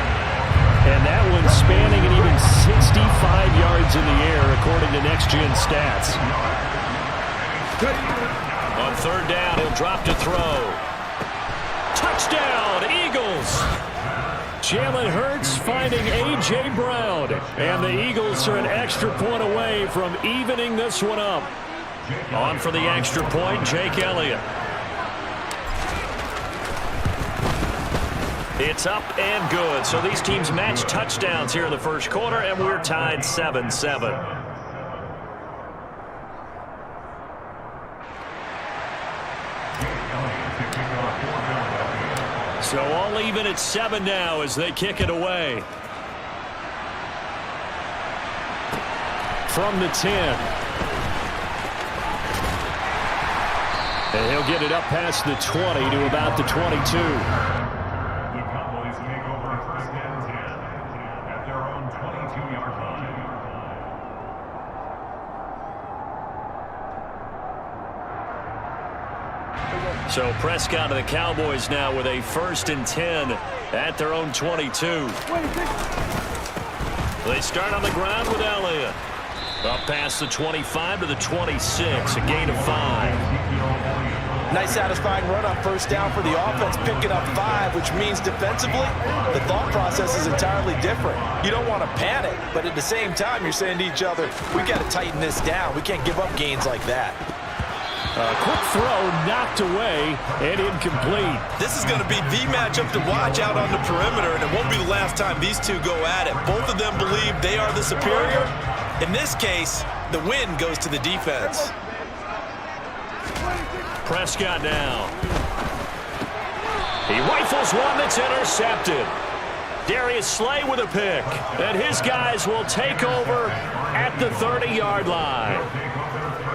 And that one spanning an even 65 yards in the air, according to next-gen stats. On 3rd down, he'll drop to throw. Touchdown, Eagles! Jalen Hurts finding A.J. Brown. And the Eagles are an extra point away from evening this one up. On for the extra point, Jake Elliott. It's up and good. So these teams match touchdowns here in the first quarter, and we're tied 7-7. So all even at 7 now as they kick it away. From the 10. And he'll get it up past the 20 to about the 22. So Prescott and the Cowboys now with a 1st and 10 at their own 22. They start on the ground with Elliott. Up past the 25 to the 26, a gain of 5. Nice satisfying run on 1st down for the offense, picking up 5, which means defensively, the thought process is entirely different. You don't want to panic, but at the same time, you're saying to each other, we got to tighten this down. We can't give up gains like that. A quick throw knocked away and incomplete. This is going to be the matchup to watch out on the perimeter, and it won't be the last time these two go at it. Both of them believe they are the superior. In this case, the win goes to the defense. Prescott now. He rifles one that's intercepted. Darius Slay with a pick. And his guys will take over at the 30-yard line.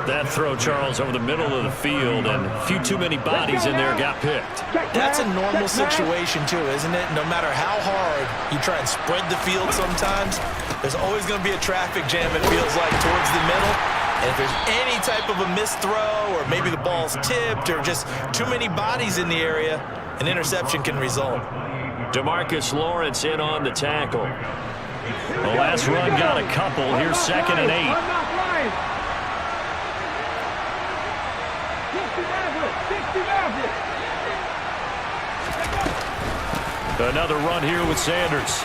That throw, Charles, over the middle of the field, and a few too many bodies in there got picked. That's a normal situation, too, isn't it? No matter how hard you try and spread the field sometimes, there's always going to be a traffic jam, it feels like, towards the middle. And if there's any type of a missed throw, or maybe the ball's tipped, or just too mmany bodies in the area, an interception can result. DeMarcus Lawrence in on the tackle. The last run got a couple. Here's 2nd and 8. Another run here with Sanders.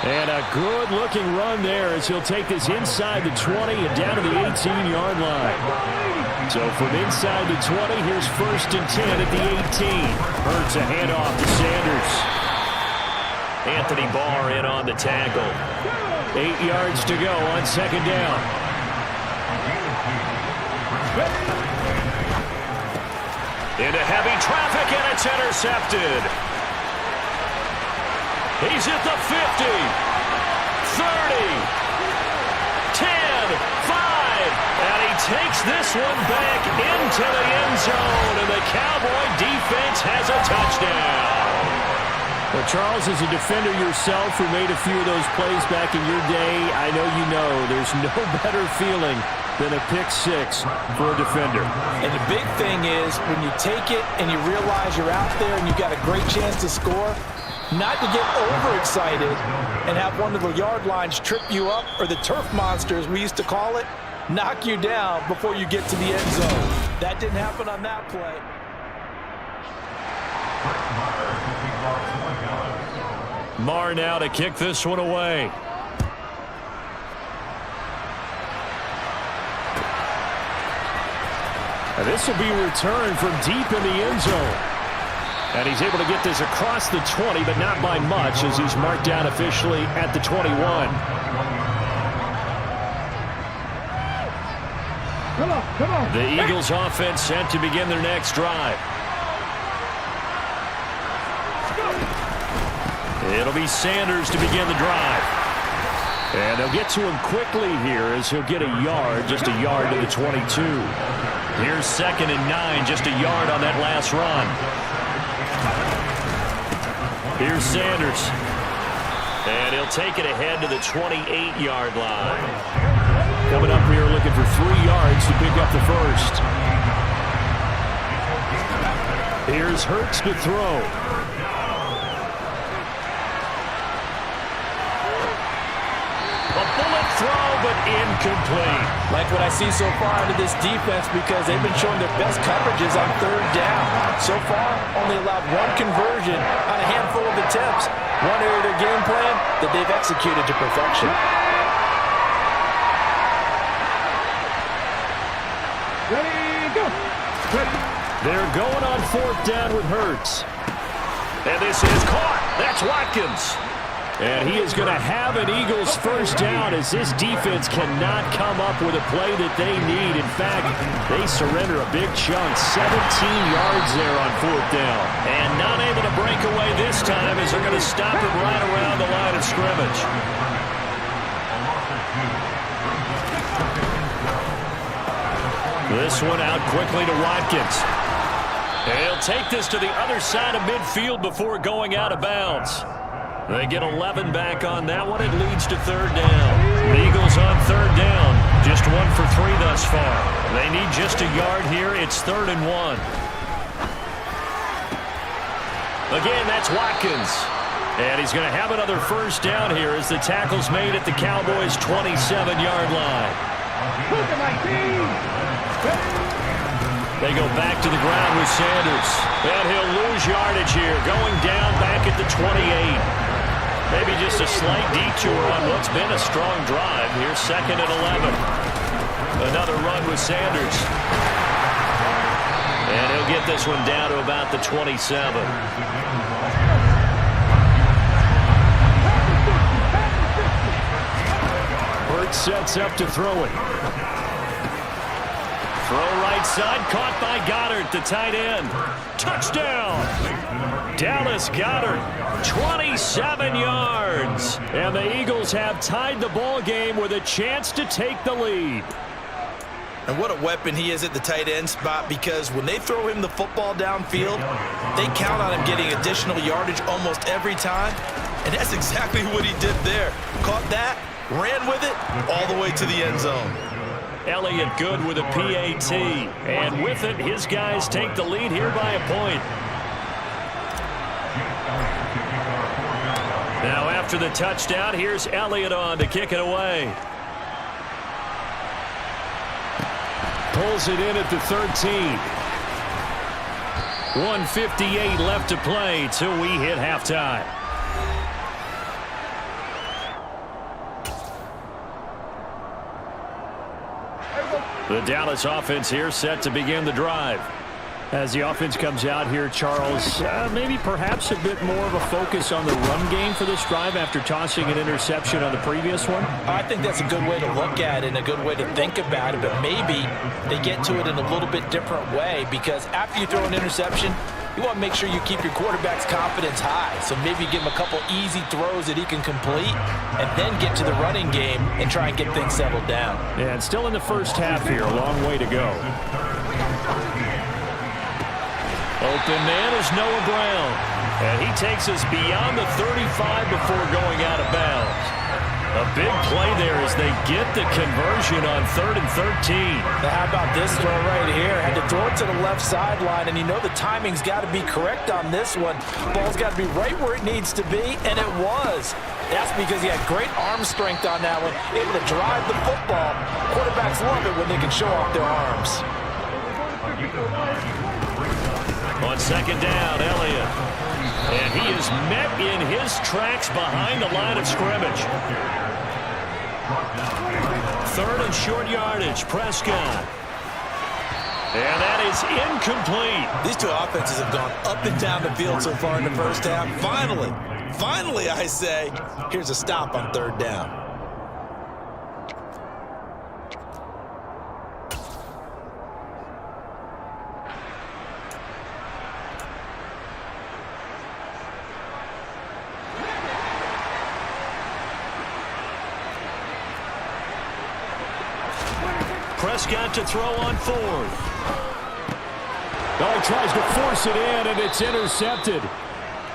And a good-looking run there as he'll take this inside the 20 and down to the 18-yard line. So from inside the 20, here's 1st and 10 at the 18. Hurts a handoff to Sanders. Anthony Barr in on the tackle. 8 yards to go on 2nd down. Into heavy traffic, and it's intercepted. He's at the 50, 30, 10, 5, and he takes this one back into the end zone, and the Cowboy defense has a touchdown. Well, Charles, as a defender yourself who made a few of those plays back in your day, I know you know there's no better feeling than a pick six for a defender. And the big thing is when you take it and you realize you're out there and you've got a great chance to score, not to get overexcited and have one of the yard lines trip you up, or the turf monsters, we used to call it, knock you down before you get to the end zone. That didn't happen on that play. Marr now to kick this one away. And this will be returned from deep in the end zone. And he's able to get this across the 20, but not by much, as he's marked down officially at the 21. Come on. The Eagles offense set to begin their next drive. It'll be Sanders to begin the drive. And they'll get to him quickly here as he'll get a yard, just a yard to the 22. Here's 2nd and 9, just a yard on that last run. Here's Sanders. And he'll take it ahead to the 28-yard line. Coming up here looking for 3 yards to pick up the first. Here's Hurts to throw. A bullet throw, but incomplete. Like what I see so far out of this defense, because they've been showing their best coverages on 3rd down. So far, only allowed 1 conversion on a handful of attempts. One area of their game plan that they've executed to perfection. Ready, go. They're going on 4th down with Hurts. And this is caught. That's Watkins. And he is going to have an Eagles first down, as this defense cannot come up with a play that they need. In fact, they surrender a big chunk, 17 yards there on 4th down. And not able to break away this time, as they're going to stop him right around the line of scrimmage. This one out quickly to Watkins. And he'll take this to the other side of midfield before going out of bounds. They get 11 back on that one. It leads to 3rd down. The Eagles on 3rd down. Just 1 for 3 thus far. They need just a yard here. It's 3rd and 1. Again, that's Watkins. And he's going to have another first down here as the tackle's made at the Cowboys' 27-yard line. Look at my team. They go back to the ground with Sanders. And he'll lose yardage here, going down back at the 28. Maybe just a slight detour on what's been a strong drive. Here's 2nd and 11. Another run with Sanders. And he'll get this one down to about the 27. Hurts sets up to throw it. Throw right side, caught by Goddard, the tight end. Touchdown! Dallas Goddard, 27 yards. And the Eagles have tied the ball game with a chance to take the lead. And what a weapon he is at the tight end spot, because when they throw him the football downfield, they count on him getting additional yardage almost every time. And that's exactly what he did there. Caught that, ran with it, all the way to the end zone. Elliott good with a PAT. And with it, his guys take the lead here by a point. Now after the touchdown, here's Elliott on to kick it away. Pulls it in at the 13. 1:58 left to play till we hit halftime. The Dallas offense here set to begin the drive. As the offense comes out here, Charles, maybe perhaps a bit more of a focus on the run game for this drive after tossing an interception on the previous one? I think that's a good way to look at it and a good way to think about it, but maybe they get to it in a little bit different way, because after you throw an interception, you want to make sure you keep your quarterback's confidence high. So maybe give him a couple easy throws that he can complete and then get to the running game and try and get things settled down. Yeah, and still in the first half here, a long way to go. Open man is Noah Brown, and he takes us beyond the 35 before going out of bounds. A big play there as they get the conversion on 3rd and 13. Now how about this throw right here? Had to throw it to the left sideline, and you know the timing's got to be correct on this one. Ball's got to be right where it needs to be, and it was. That's because he had great arm strength on that one, able to drive the football. Quarterbacks love it when they can show off their arms. On 2nd down, Elliott. And he is met in his tracks behind the line of scrimmage. 3rd and short yardage, Prescott. And that is incomplete. These two offenses have gone up and down the field so far in the first half. Finally, I say, here's a stop on 3rd down. Prescott to throw on 4th. Oh, he tries to force it in, and it's intercepted.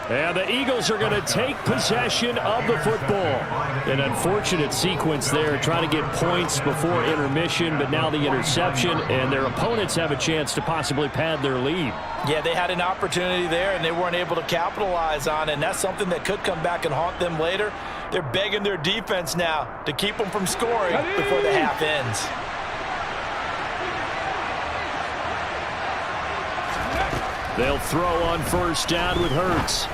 And the Eagles are going to take possession of the football. An unfortunate sequence there, trying to get points before intermission, but now the interception, and their opponents have a chance to possibly pad their lead. Yeah, they had an opportunity there, and they weren't able to capitalize on it, and that's something that could come back and haunt them later. They're begging their defense now to keep them from scoring before the half ends. They'll throw on 1st down with Hurts.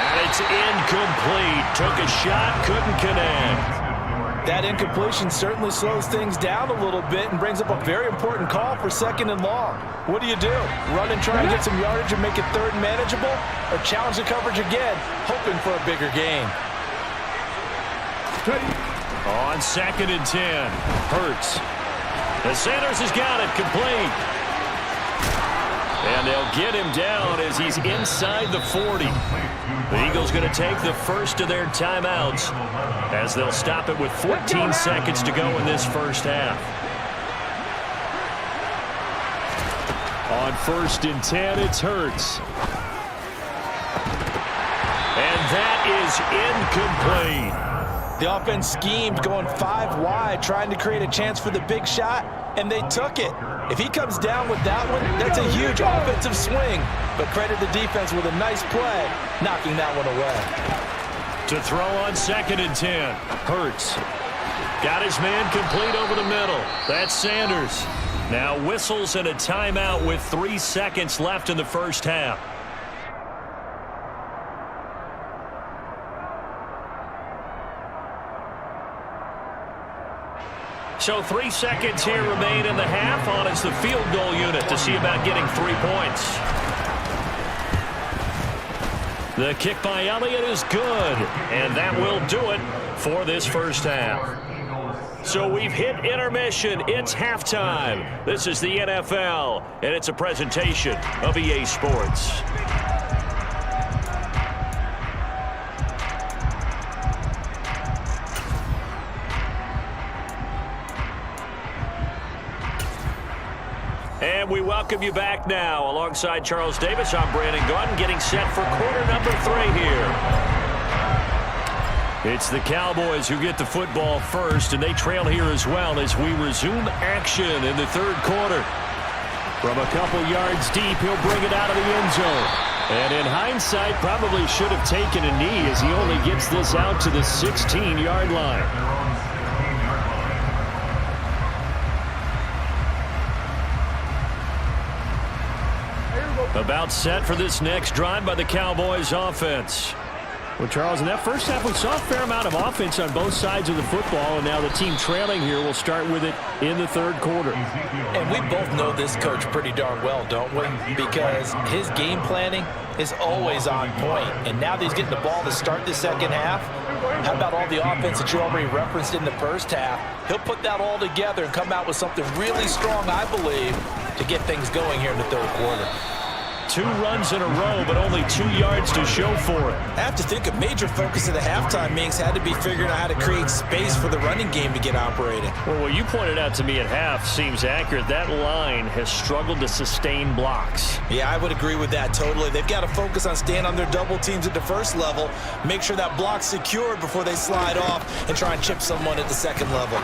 And it's incomplete. Took a shot, couldn't connect. That incompletion certainly slows things down a little bit and brings up a very important call for 2nd and long. What do? Run and try and get some yardage and make it 3rd and manageable? Or challenge the coverage again, hoping for a bigger gain? On 2nd and 10, Hurts. And Sanders has got it, complete. And they'll get him down as he's inside the 40. The Eagles going to take the first of their timeouts as they'll stop it with 14 seconds to go in this first half. On 1st and 10, it's Hurts. And that is incomplete. The offense schemed going 5 wide, trying to create a chance for the big shot, and they took it. If he comes down with that one, that's a huge offensive swing. But credit the defense with a nice play, knocking that one away. To throw on 2nd and 10, Hurts. Got his man complete over the middle. That's Sanders. Now whistles and a timeout with 3 seconds left in the first half. So 3 seconds here remain in the half. On is the field goal unit to see about getting 3 points. The kick by Elliott is good, and that will do it for this first half. So we've hit intermission. It's halftime. This is the NFL, and it's a presentation of EA Sports. And we welcome you back now. Alongside Charles Davis, I'm Brandon Gordon, getting set for quarter number 3 here. It's the Cowboys who get the football first, and they trail here as well as we resume action in the 3rd quarter. From a couple yards deep, he'll bring it out of the end zone. And in hindsight, probably should have taken a knee as he only gets this out to the 16-yard line. About set for this next drive by the Cowboys offense. Well, Charles, in that first half, we saw a fair amount of offense on both sides of the football, and now the team trailing here will start with it in the third quarter. And we both know this coach pretty darn well, don't we? Because his game planning is always on point. And now that he's getting the ball to start the second half, how about all the offense that you already referenced in the first half? He'll put that all together and come out with something really strong, I believe, to get things going here in the third quarter. 2 runs in a row, but only 2 yards to show for it. I have to think a major focus of the halftime meetings had to be figuring out how to create space for the running game to get operating. Well, what you pointed out to me at half seems accurate. That line has struggled to sustain blocks. Yeah, I would agree with that totally. They've got to focus on staying on their double teams at the first level, make sure that block's secured before they slide off and try and chip someone at the second level.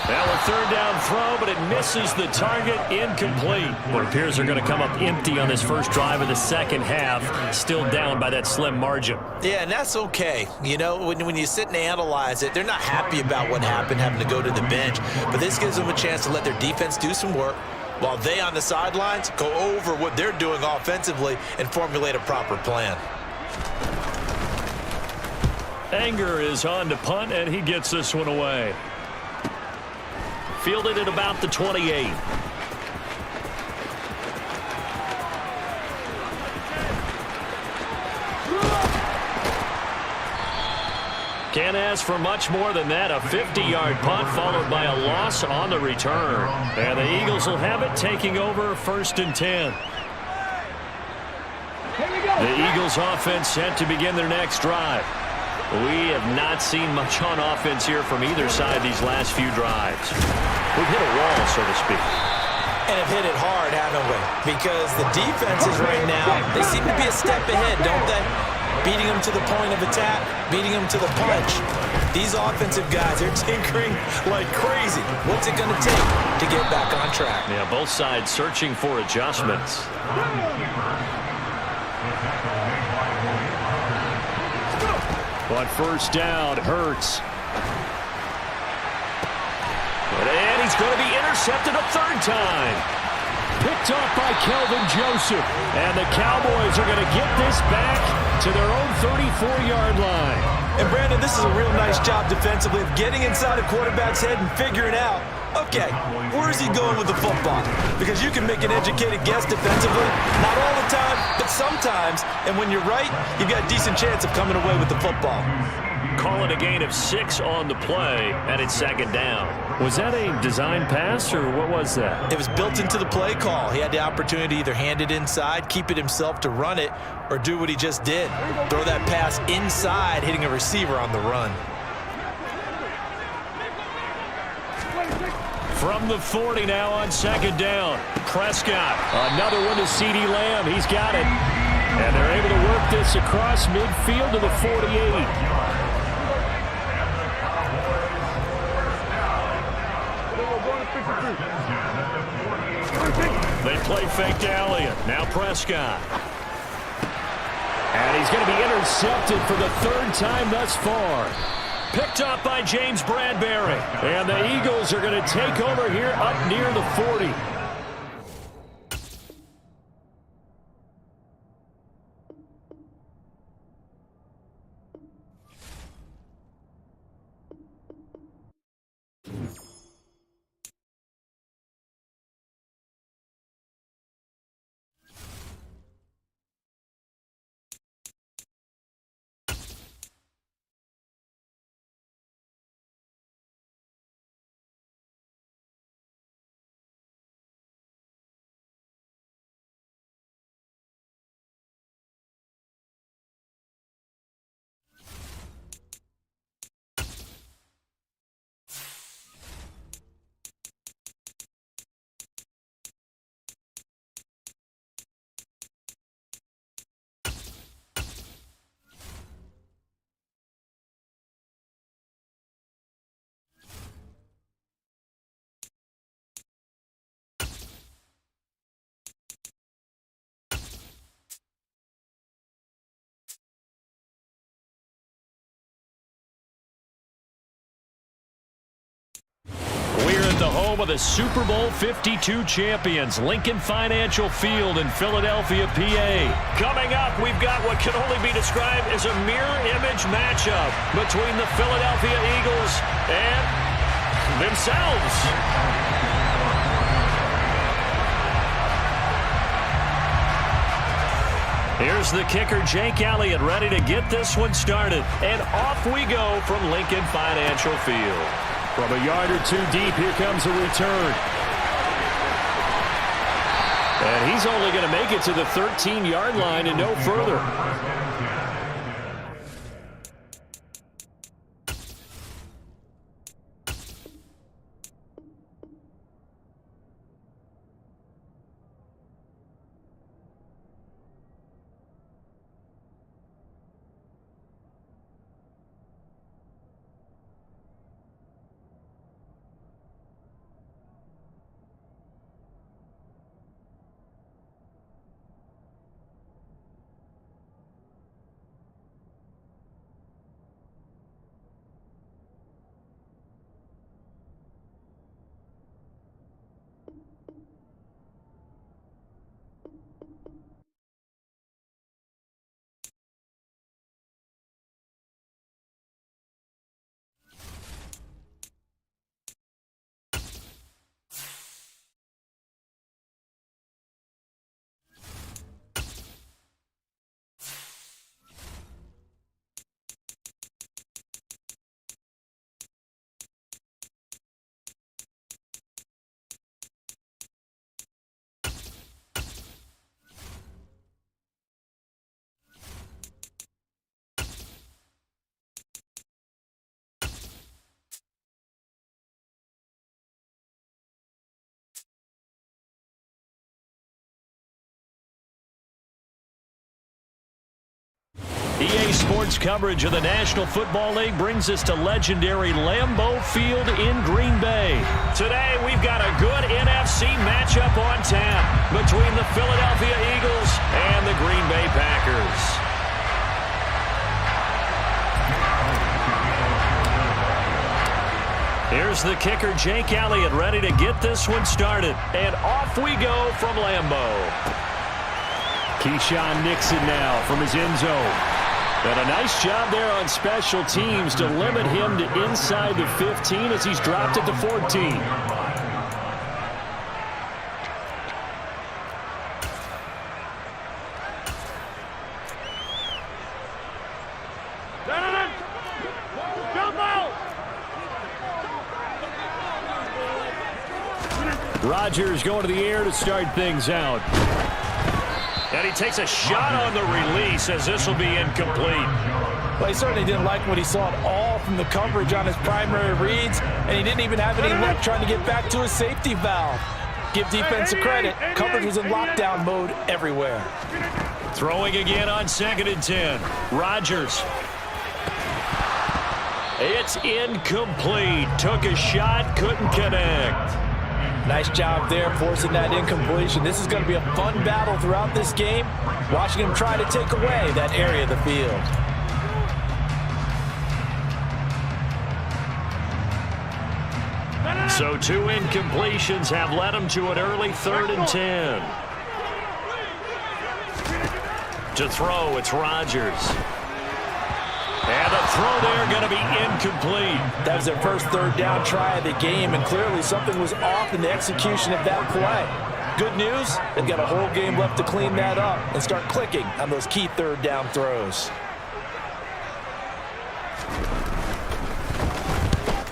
Now a third down throw, but it misses the target, incomplete. It appears they're going to come up empty on this first drive of the second half, still down by that slim margin. Yeah, and that's okay. You know, when you sit and analyze it, they're not happy about what happened, having to go to the bench, but this gives them a chance to let their defense do some work while they on the sidelines go over what they're doing offensively and formulate a proper plan. Anger is on to punt, and he gets this one away. Fielded at about the 28. Can't ask for much more than that. A 50-yard punt followed by a loss on the return. And the Eagles will have it, taking over 1st and 10. The Eagles offense set to begin their next drive. We have not seen much on offense here from either side these last few drives. We've hit a wall, so to speak. And have hit it hard, haven't we? Because the defenses right now, they seem to be a step ahead, don't they? Beating them to the point of attack, beating them to the punch. These offensive guys are tinkering like crazy. What's it going to take to get back on track? Yeah, both sides searching for adjustments. On first down, Hurts. And he's going to be intercepted a third time. Picked off by Kelvin Joseph. And the Cowboys are going to get this back to their own 34-yard line. And Brandon, this is a real nice job defensively of getting inside a quarterback's head and figuring out, okay, where is he going with the football? Because you can make an educated guess defensively, not all the time, but sometimes. And when you're right, you've got a decent chance of coming away with the football. Calling a gain of 6 on the play, and it's 2nd down. Was that a design pass, or what was that? It was built into the play call. He had the opportunity to either hand it inside, keep it himself to run it, or do what he just did. Throw that pass inside, hitting a receiver on the run. From the 40 now on 2nd down. Prescott, another one to CeeDee Lamb. He's got it. And they're able to work this across midfield to the 48. They play fake to Elliott. Now Prescott. And he's going to be intercepted for the 3rd time thus far. Picked up by James Bradbury. And the Eagles are going to take over here up near the 40. home of the Super Bowl 52 champions, Lincoln Financial Field in Philadelphia, PA. Coming up, we've got what can only be described as a mirror image matchup between the Philadelphia Eagles and themselves. Here's the kicker, Jake Elliott, ready to get this one started. And off we go from Lincoln Financial Field. From a yard or two deep, here comes a return. And he's only going to make it to the 13-yard line and no further. EA Sports coverage of the National Football League brings us to legendary Lambeau Field in Green Bay. Today, we've got a good NFC matchup on tap between the Philadelphia Eagles and the Green Bay Packers. Here's the kicker, Jake Elliott, ready to get this one started. And off we go from Lambeau. Keyshawn Nixon now from his end zone. And a nice job there on special teams to limit him to inside the 15 as he's dropped it to 14. Rodgers going to the air to start things out. And he takes a shot on the release as this will be incomplete. Well, he certainly didn't like what he saw at all from the coverage on his primary reads, and he didn't even have any luck trying to get back to his safety valve. Give defense a credit. Coverage was in lockdown mode everywhere. Throwing again on 2nd and 10. Rodgers. It's incomplete. Took a shot, couldn't connect. Nice job there forcing that incompletion. This is going to be a fun battle throughout this game. Watching him try to take away that area of the field. So 2 incompletions have led him to an early 3rd and 10. To throw, it's Rodgers. And the throw there going to be incomplete. That was their first 3rd down try of the game, and clearly something was off in the execution of that play. Good news, they've got a whole game left to clean that up and start clicking on those key 3rd down throws.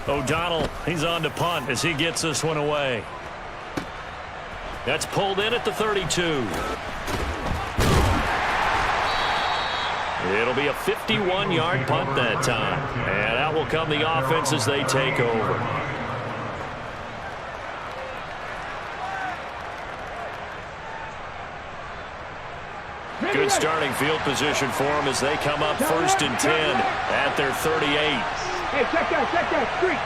O'Donnell, he's on to punt as he gets this one away. That's pulled in at the 32. It'll be a 51-yard punt that time. And out will come the offense as they take over. Good starting field position for them as they come up 1st and 10 at their 38. Hey, check that, street.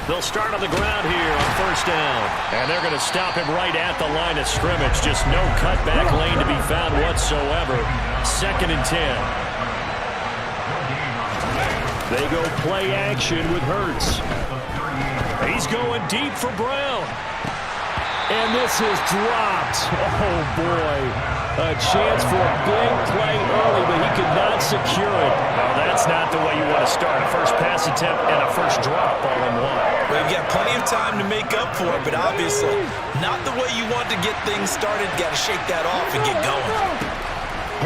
They'll start on the ground here on 1st down. And they're going to stop him right at the line of scrimmage. Just no cutback lane to be found whatsoever. 2nd and 10. They go play action with Hurts. He's going deep for Brown. And this is dropped. Oh, boy. A chance for a big play early, but he could not secure it. Well, that's not the way you want to start. A first pass attempt and a first drop all in one. Well, you've got plenty of time to make up for it, but obviously not the way you want to get things started. Got to shake that off and get going.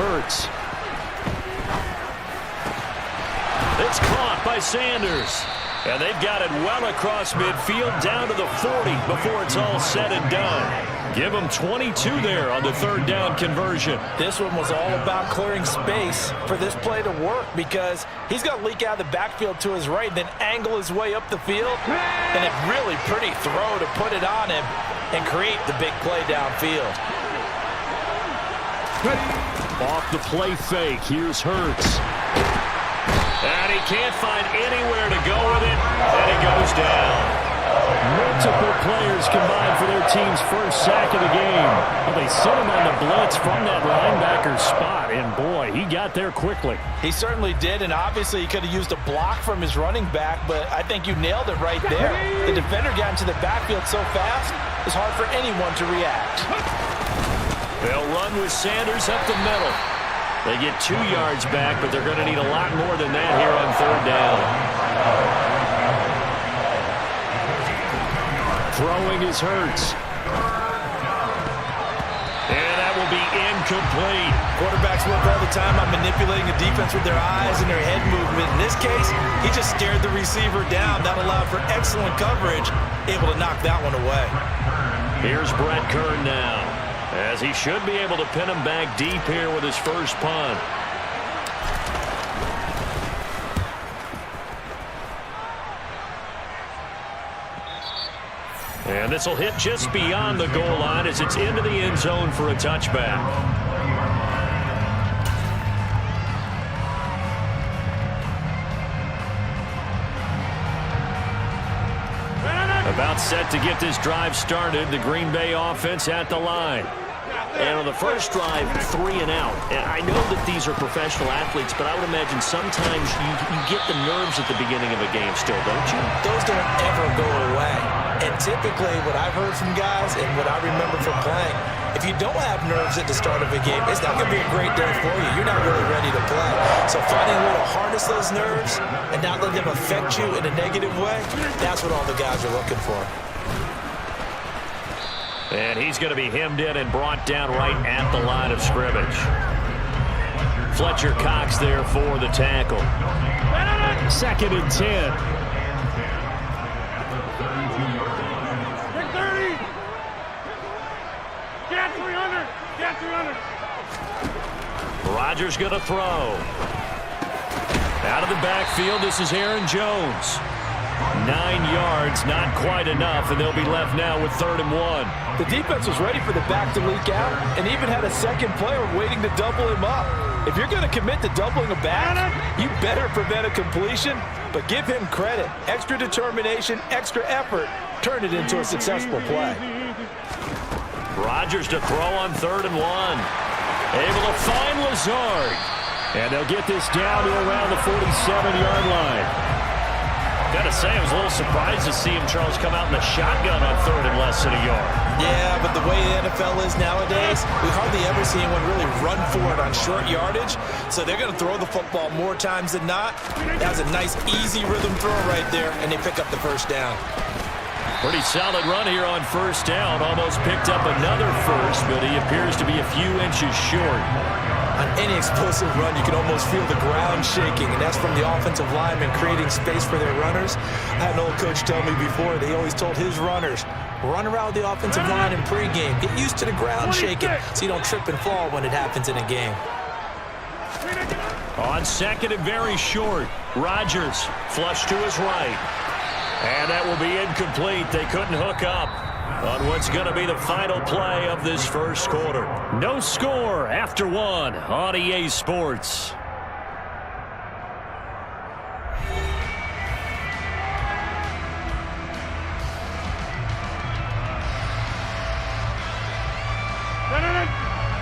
Hurts. It's caught by Sanders. And they've got it well across midfield down to the 40 before it's all said and done. Give them 22 there on the third down conversion. This one was all about clearing space for this play to work because he's going to leak out of the backfield to his right and then angle his way up the field. And a really pretty throw to put it on him and create the big play downfield. Off the play fake. Here's Hurts. And he can't find anywhere to go with it, and he goes down. Multiple players combined for their team's first sack of the game. Well, they sent him on the blitz from that linebacker spot, and boy, he got there quickly. He certainly did, and obviously he could have used a block from his running back, but I think you nailed it right there. The defender got into the backfield so fast, it's hard for anyone to react. They'll run with Sanders up the middle. They get 2 yards back, but they're going to need a lot more than that here on third down. Throwing is Hurts. And that will be incomplete. Quarterbacks work all the time on manipulating the defense with their eyes and their head movement. In this case, he just stared the receiver down. That allowed for excellent coverage, able to knock that one away. Here's Brett Kern now, as he should be able to pin him back deep here with his first punt. And this will hit just beyond the goal line as it's into the end zone for a touchback. About set to get this drive started, the Green Bay offense at the line. And on the first drive, 3 and out. And I know that these are professional athletes, but I would imagine sometimes you get the nerves at the beginning of a game still, don't you? Those don't ever go away. And typically what I've heard from guys and what I remember from playing, if you don't have nerves at the start of a game, it's not going to be a great day for you. You're not really ready to play. So finding a way to harness those nerves and not let them affect you in a negative way, that's what all the guys are looking for. And he's going to be hemmed in and brought down right at the line of scrimmage. Fletcher Cox there for the tackle. 2nd and 10. Rodgers going to throw. Out of the backfield, this is Aaron Jones. 9 yards, not quite enough, and they'll be left now with 3rd and 1. The defense was ready for the back to leak out and even had a second player waiting to double him up. If you're going to commit to doubling a back, you better prevent a completion, but give him credit. Extra determination, extra effort, turn it into a successful play. Rodgers to throw on 3rd and 1. Able to find Lazard. And they'll get this down to around the 47-yard line. Got to say, I was a little surprised to see him, Charles, come out in the shotgun on 3rd and less than a yard. Yeah, but the way the NFL is nowadays, we hardly ever see anyone really run for it on short yardage. So they're going to throw the football more times than not. That was a nice, easy rhythm throw right there, and they pick up the first down. Pretty solid run here on first down. Almost picked up another first, but he appears to be a few inches short. On any explosive run, you can almost feel the ground shaking, and that's from the offensive linemen creating space for their runners. I had an old coach tell me before, he always told his runners, run around the offensive line in pregame. Get used to the ground shaking so you don't trip and fall when it happens in a game. On 2nd and very short, Rodgers flush to his right. And that will be incomplete. They couldn't hook up on what's going to be the final play of this first quarter. No score after 1 on EA Sports.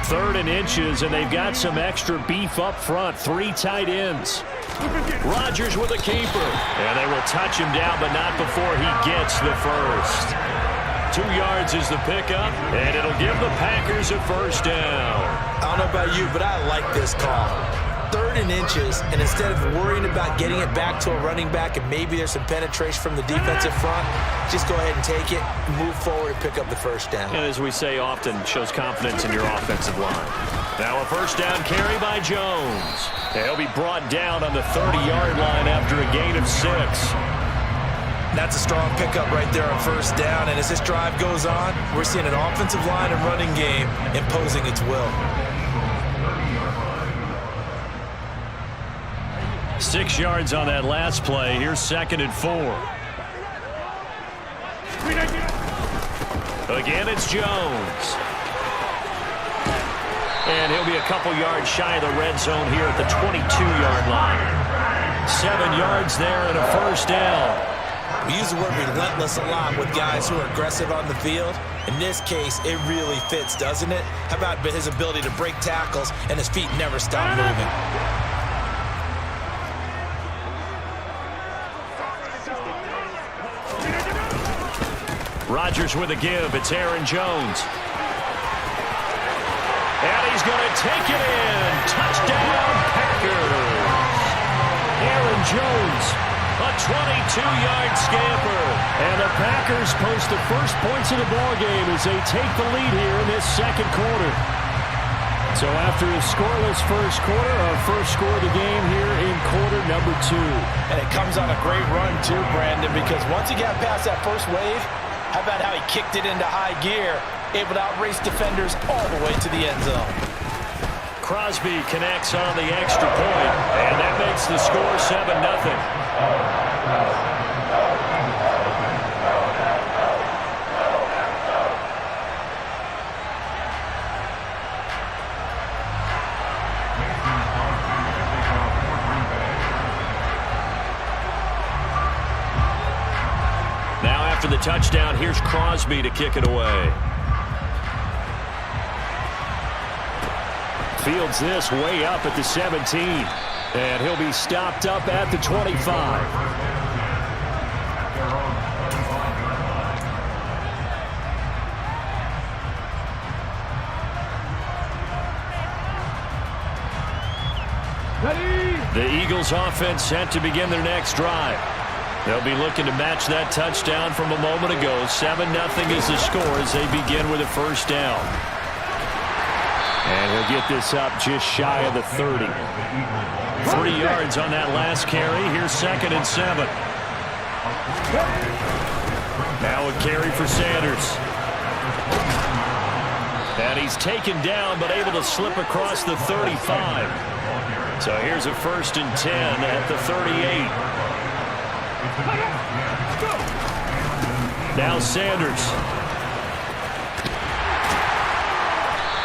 3rd and inches, and they've got some extra beef up front. 3 tight ends. Rodgers with a keeper. And they will touch him down, but not before he gets the first. 2 yards is the pickup, and it'll give the Packers a first down. I don't know about you, but I like this call. 3rd and inches, and instead of worrying about getting it back to a running back and maybe there's some penetration from the defensive front, just go ahead and take it, move forward, and pick up the first down. And as we say often, shows confidence in your offensive line. Now a first down carry by Jones. He'll be brought down on the 30-yard line after a gain of 6. That's a strong pickup right there on first down, and as this drive goes on, we're seeing an offensive line and running game imposing its will. 6 yards on that last play. Here's 2nd and 4. Again, it's Jones. And he'll be a couple yards shy of the red zone here at the 22-yard line. 7 yards there and a first down. We use the word relentless a lot with guys who are aggressive on the field. In this case, it really fits, doesn't it? How about his ability to break tackles and his feet never stop moving? Rodgers with a give. It's Aaron Jones. And he's going to take it in. Touchdown, Packers. Aaron Jones, a 22-yard scamper. And the Packers post the first points of the ballgame as they take the lead here in this 2nd quarter. So after a scoreless first quarter, our first score of the game here in quarter number 2. And it comes on a great run too, Brandon, because once he got past that first wave, how about how he kicked it into high gear, able to outrace defenders all the way to the end zone. Crosby connects on the extra point, and that makes the score 7-0. Now after the touchdown, here's Crosby to kick it away. Fields this way up at the 17. And he'll be stopped up at the 25. The Eagles offense set to begin their next drive. They'll be looking to match that touchdown from a moment ago. 7-0 is the score as they begin with a first down. And he'll get this up just shy of the 30. 3 yards on that last carry. Here's 2nd and 7. Now a carry for Sanders. And he's taken down but able to slip across the 35. So here's a 1st and 10 at the 38. Now Sanders.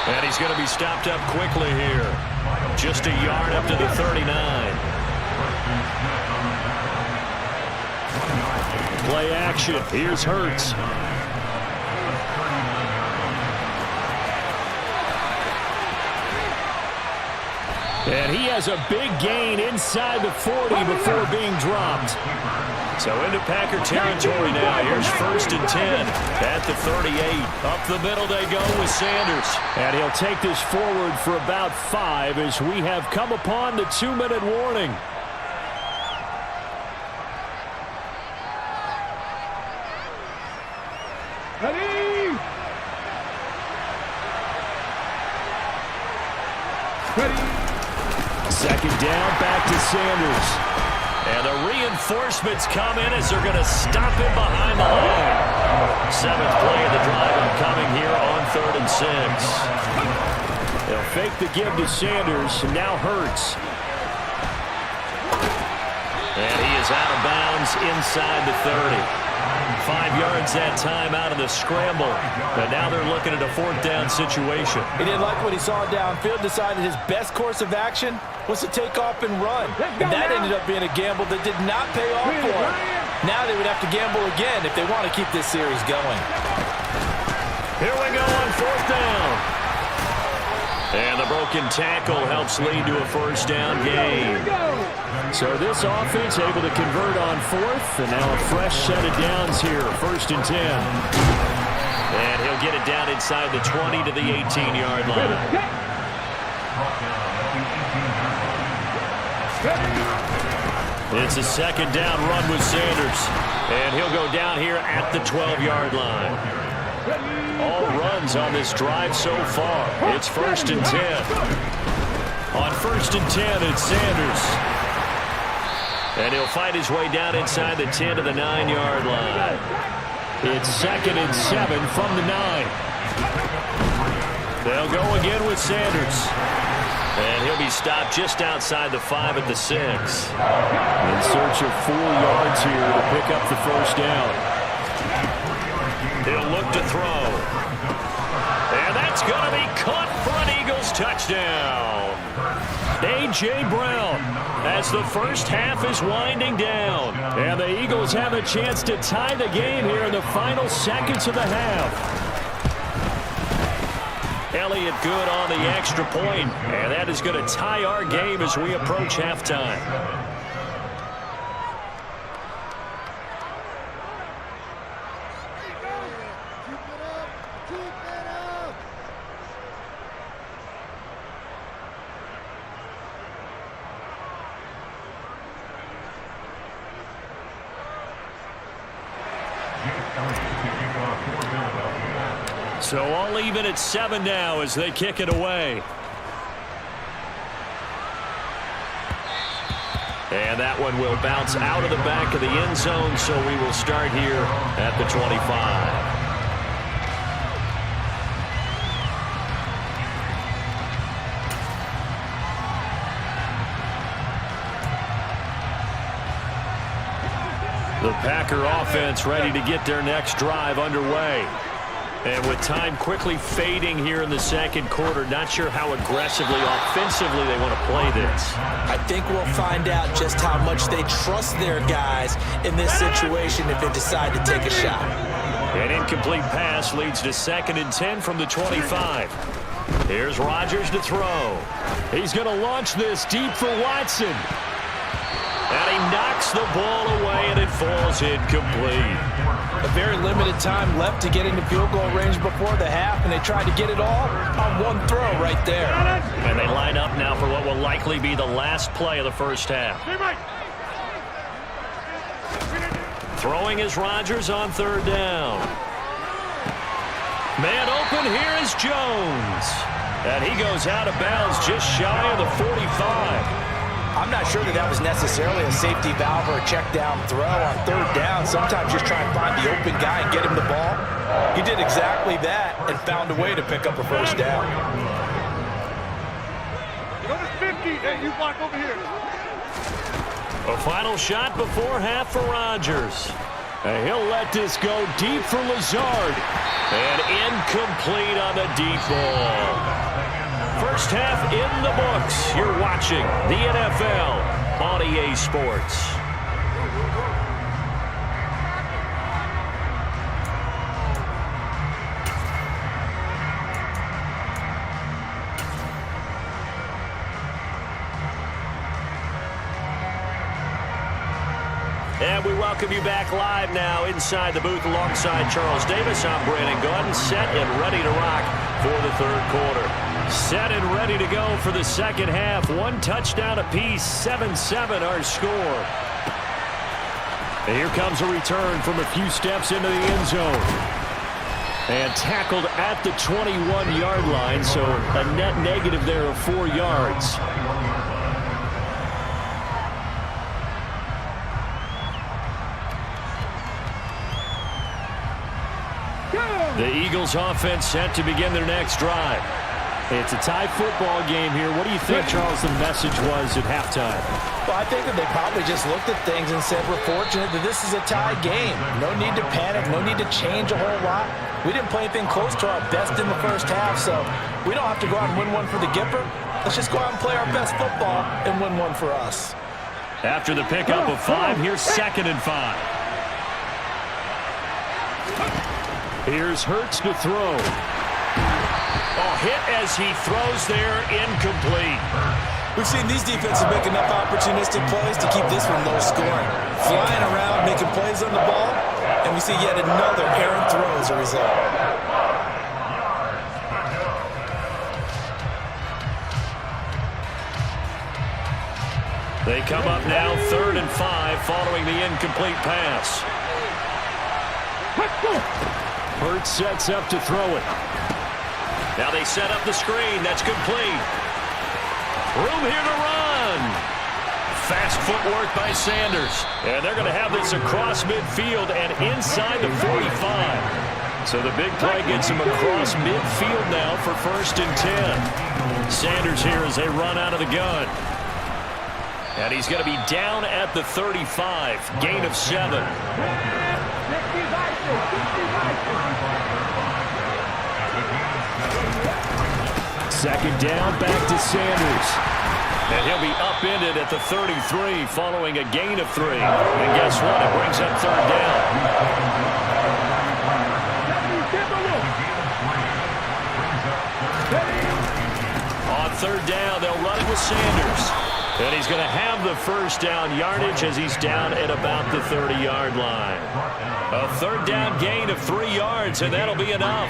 And he's going to be stopped up quickly here. Just a yard up to the 39. Play action. Here's Hurts. And he has a big gain inside the 40 before being dropped. So into Packer territory now. Here's 1st and 10 at the 38. Up the middle they go with Sanders. And he'll take this forward for about 5 as we have come upon the 2-minute warning. Ready? Ready? 2nd down, back to Sanders. And the reinforcements come in as they're going to stop him behind the line. 7th play of the drive upcoming here on 3rd and 6. They'll fake the give to Sanders, and now Hurts. And he is out of bounds inside the 30. 5 yards that time out of the scramble. But now they're looking at a 4th down situation. He didn't like what he saw downfield, decided his best course of action was to take off and run. And that ended up being a gamble that did not pay off for him. Now they would have to gamble again if they want to keep this series going. Here we go on 4th down. And the broken tackle helps lead to a first down gain. So this offense able to convert on fourth, and now a fresh set of downs here, 1st and 10. And he'll get it down inside the 20 to the 18-yard line. It's a 2nd down run with Sanders. And he'll go down here at the 12-yard line. All runs on this drive so far. It's 1st and 10. On 1st and 10, it's Sanders. And he'll find his way down inside the 10 to the 9-yard line. It's 2nd and 7 from the 9. They'll go again with Sanders. And he'll be stopped just outside the 5 at the 6. In search of 4 yards here to pick up the first down. He'll look to throw. And that's going to be caught for an Eagles touchdown. A.J. Brown as the first half is winding down. And the Eagles have a chance to tie the game here in the final seconds of the half. Elliott good on the extra point, and that is going to tie our game as we approach halftime. So all even at 7 now as they kick it away. And that one will bounce out of the back of the end zone, so we will start here at the 25. The Packer offense ready to get their next drive underway. And with time quickly fading here in the second quarter, not sure how aggressively, offensively they want to play this. I think we'll find out just how much they trust their guys in this situation if they decide to take a shot. An incomplete pass leads to 2nd and 10 from the 25. Here's Rodgers to throw. He's going to launch this deep for Watson. And he knocks the ball away, and it falls incomplete. A very limited time left to get into field goal range before the half, and they tried to get it all on one throw right there. And they line up now for what will likely be the last play of the first half. Throwing is Rodgers on 3rd down. Man open, here is Jones. And he goes out of bounds just shy of the 45. I'm not sure that was necessarily a safety valve or a check down throw on 3rd down. Sometimes just try and find the open guy and get him the ball. He did exactly that and found a way to pick up a first down. Go to 50, and you block over here. A final shot before half for Rodgers. And he'll let this go deep for Lazard. And incomplete on the deep ball. First half in the books. You're watching the NFL on EA Sports. And we welcome you back live now inside the booth alongside Charles Davis. I'm Brandon Gaudin, set and ready to rock for the 3rd quarter. Set and ready to go for the second half. 1 touchdown apiece, 7-7 our score. And here comes a return from a few steps into the end zone. And tackled at the 21-yard line, so a net negative there of 4 yards. The Eagles offense set to begin their next drive. It's a tie football game here. What do you think, Charles, the message was at halftime? Well, I think that they probably just looked at things and said, we're fortunate that this is a tie game. No need to panic, no need to change a whole lot. We didn't play anything close to our best in the first half, so we don't have to go out and win one for the Gipper. Let's just go out and play our best football and win one for us. After the pickup of 5, here's 2nd and 5. Here's Hurts to throw. Oh, hit as he throws there, incomplete. We've seen these defenses make enough opportunistic plays to keep this one low scoring. Flying around, making plays on the ball, and we see yet another errant throw as a result. They come up now 3rd and 5 following the incomplete pass. Hurts sets up to throw it. Now they set up the screen. That's complete. Room here to run. Fast footwork by Sanders. And they're going to have this across midfield and inside the 45. So the big play gets him across midfield now for 1st and 10. Sanders here as they run out of the gun. And he's going to be down at the 35. Gain of 7. Second down, back to Sanders. And he'll be upended at the 33 following a gain of 3. And guess what? It brings up 3rd down. On 3rd down, they'll run it with Sanders. And he's going to have the 1st down yardage as he's down at about the 30-yard line. A 3rd down gain of 3 yards, and that'll be enough.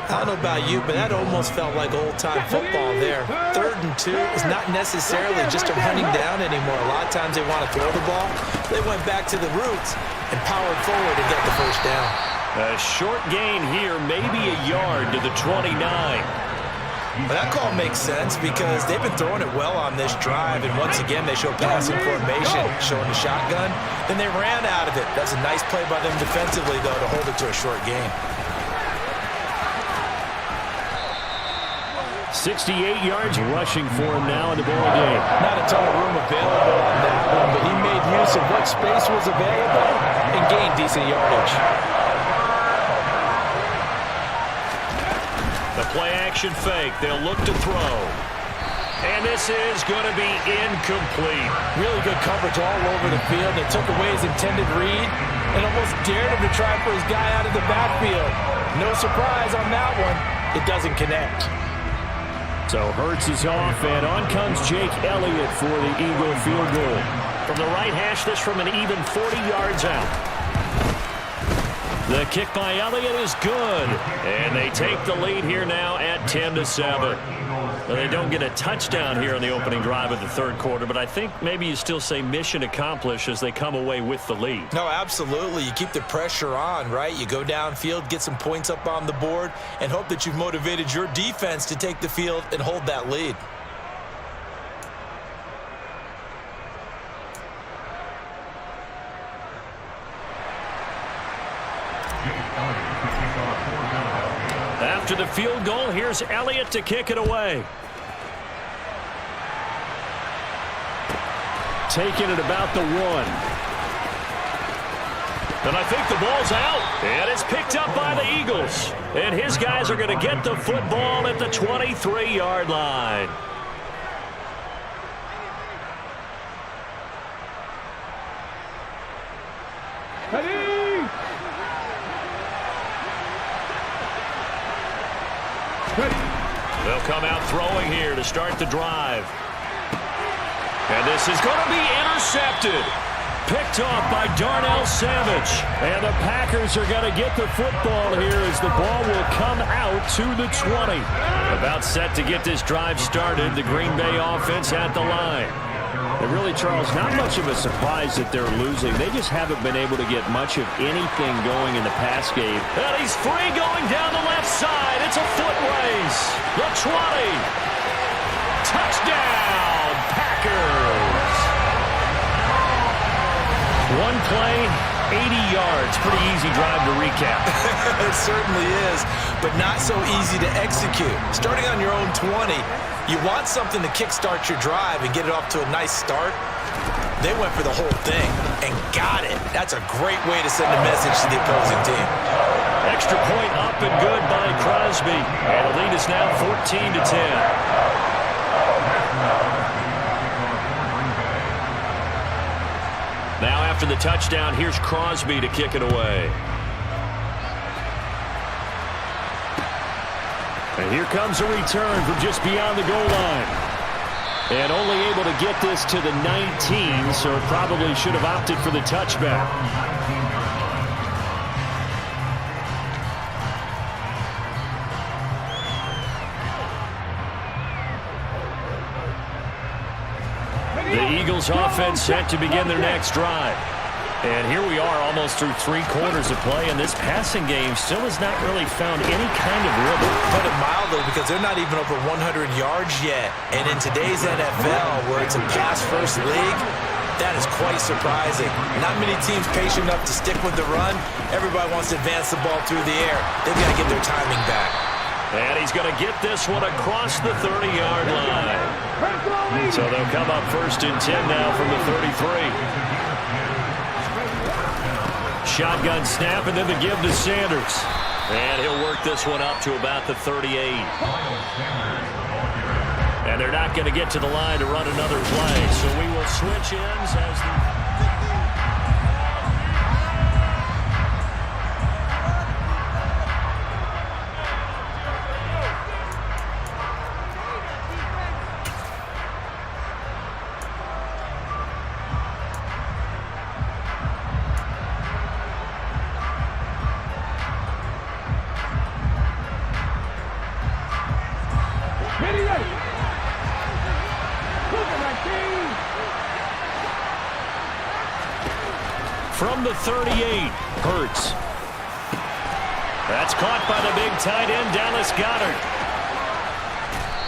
I don't know about you, but that almost felt like old-time football there. 3rd and 2 is not necessarily just a running down anymore. A lot of times they want to throw the ball. They went back to the roots and powered forward to get the 1st down. A short gain here, maybe a yard to the 29. Well, that call makes sense because they've been throwing it well on this drive, and once again they show passing formation, showing the shotgun. Then they ran out of it. That's a nice play by them defensively, though, to hold it to a short gain. 68 yards rushing for him now in the ball game. Not a ton of room available on that one, but he made use of what space was available and gained decent yardage. The play-action fake. They'll look to throw. And this is going to be incomplete. Really good coverage all over the field. They took away his intended read and almost dared him to try for his guy out of the backfield. No surprise on that one. It doesn't connect. So Hurts is off, and on comes Jake Elliott for the Eagle field goal. From the right hash, this from an even 40 yards out. The kick by Elliott is good. And they take the lead here now at 10-7. Well, they don't get a touchdown here in the opening drive of the 3rd quarter, but I think maybe you still say mission accomplished as they come away with the lead. No, absolutely. You keep the pressure on, right? You go downfield, get some points up on the board, and hope that you've motivated your defense to take the field and hold that lead. After the field goal, here's Elliott to kick it away. Taking it about the 1. And I think the ball's out. And it's picked up by the Eagles. And his guys are going to get the football at the 23-yard line. They'll come out throwing here to start the drive. And this is going to be intercepted. Picked off by Darnell Savage. And the Packers are going to get the football here as the ball will come out to the 20. About set to get this drive started. The Green Bay offense at the line. And really, Charles, not much of a surprise that they're losing. They just haven't been able to get much of anything going in the pass game. And he's free going down the left side. It's a foot race. The 20. Touchdown, Packers. One play, 80 yards. Pretty easy drive to recap. It certainly is, but not so easy to execute. Starting on your own 20, you want something to kickstart your drive and get it off to a nice start. They went for the whole thing and got it. That's a great way to send a message to the opposing team. Extra point up and good by Crosby. And the lead is now 14-10. Now after the touchdown, here's Crosby to kick it away. And here comes a return from just beyond the goal line. And only able to get this to the 19, so probably should have opted for the touchback. The Eagles offense set to begin their next drive. And here we are almost through 3 quarters of play, and this passing game still has not really found any kind of rhythm. Put it mildly, because they're not even over 100 yards yet. And in today's NFL, where it's a pass-first league, that is quite surprising. Not many teams patient enough to stick with the run. Everybody wants to advance the ball through the air. They've got to get their timing back. And he's going to get this one across the 30-yard line. So they'll come up 1st and 10 now from the 33. Shotgun snap, and then the give to Sanders. And he'll work this one up to about the 38. And they're not going to get to the line to run another play. So we will switch ends as the... From the 38, Hurts. That's caught by the big tight end, Dallas Goedert.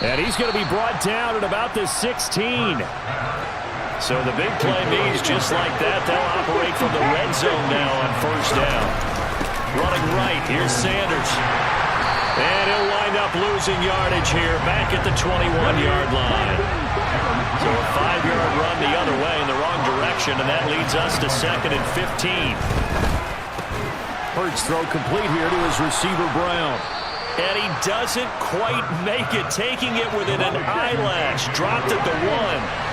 And he's going to be brought down at about the 16. So the big play means just like that, they'll operate from the red zone now on 1st down. Running right, here's Sanders. And he'll wind up losing yardage here, back at the 21-yard line. So a 5-yard run the other way in the wrong direction, and that leads us to 2nd and 15. Hurts throw complete here to his receiver, Brown. And he doesn't quite make it, taking it within an eyelash. Dropped at the 1.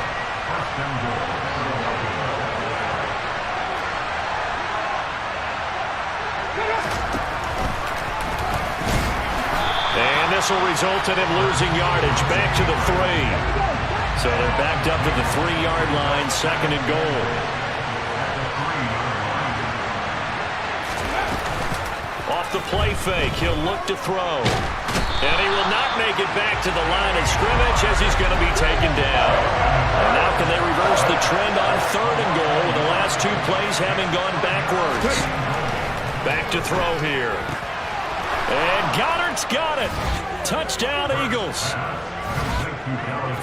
And this will result in him losing yardage, back to the 3. So they're backed up to the 3-yard line, 2nd and goal. Off the play fake, he'll look to throw. And he will not make it back to the line of scrimmage as he's going to be taken down. And now can they reverse the trend on 3rd and goal with the last 2 plays having gone backwards. Back to throw here. And Goddard's got it. Touchdown, Eagles.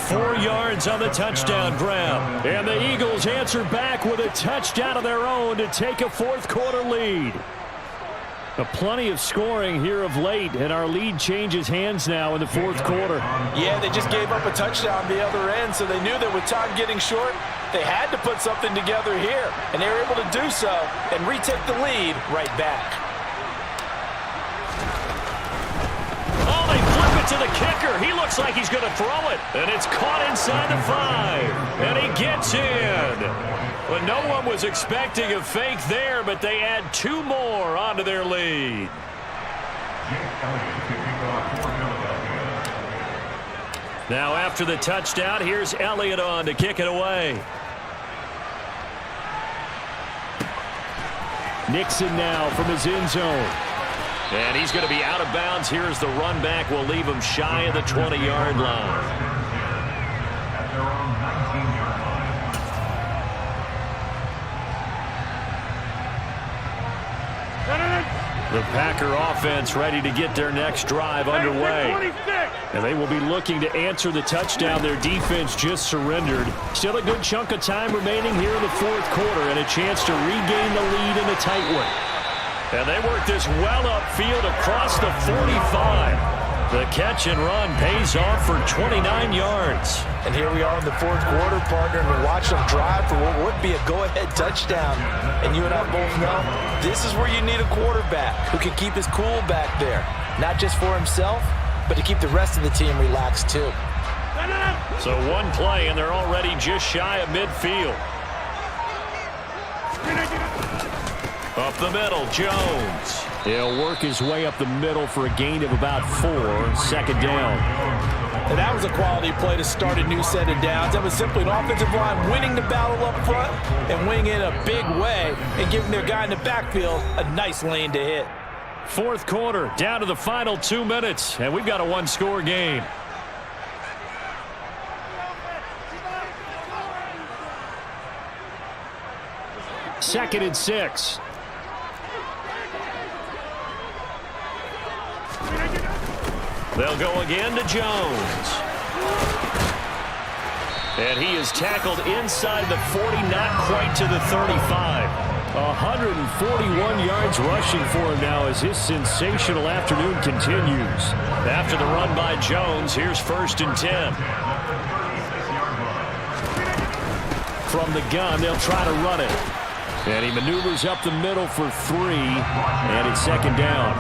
4 yards on the touchdown grab. And the Eagles answer back with a touchdown of their own to take a 4th quarter lead. Plenty of scoring here of late, and our lead changes hands now in the 4th quarter. Yeah, they just gave up a touchdown the other end, so they knew that with time getting short, they had to put something together here. And they were able to do so and retake the lead right back. To the kicker. He looks like he's going to throw it. And it's caught inside the 5. And he gets in. But no one was expecting a fake there, but they add 2 more onto their lead. Now after the touchdown, here's Elliott on to kick it away. Nixon now from his end zone. And he's going to be out of bounds. Here's the run back. We'll leave him shy of the 20-yard line. The Packer offense ready to get their next drive underway. And they will be looking to answer the touchdown their defense just surrendered. Still a good chunk of time remaining here in the 4th quarter and a chance to regain the lead in a tight one. And they work this well upfield across the 45. The catch and run pays off for 29 yards. And here we are in the 4th quarter, partner, and we watch them drive for what would be a go-ahead touchdown. And you and I both know this is where you need a quarterback who can keep his cool back there. Not just for himself, but to keep the rest of the team relaxed too. So 1 play, and they're already just shy of midfield. Up the middle, Jones. He'll work his way up the middle for a gain of about 4, 2nd down. And that was a quality play to start a new set of downs. That was simply an offensive line winning the battle up front and winning it in a big way and giving their guy in the backfield a nice lane to hit. 4th quarter, down to the final 2 minutes, and we've got a 1-score game. Second and 6. They'll go again to Jones. And he is tackled inside the 40, not quite to the 35. 141 yards rushing for him now as his sensational afternoon continues. After the run by Jones, here's 1st and 10. From the gun, they'll try to run it. And he maneuvers up the middle for 3, and it's 2nd down.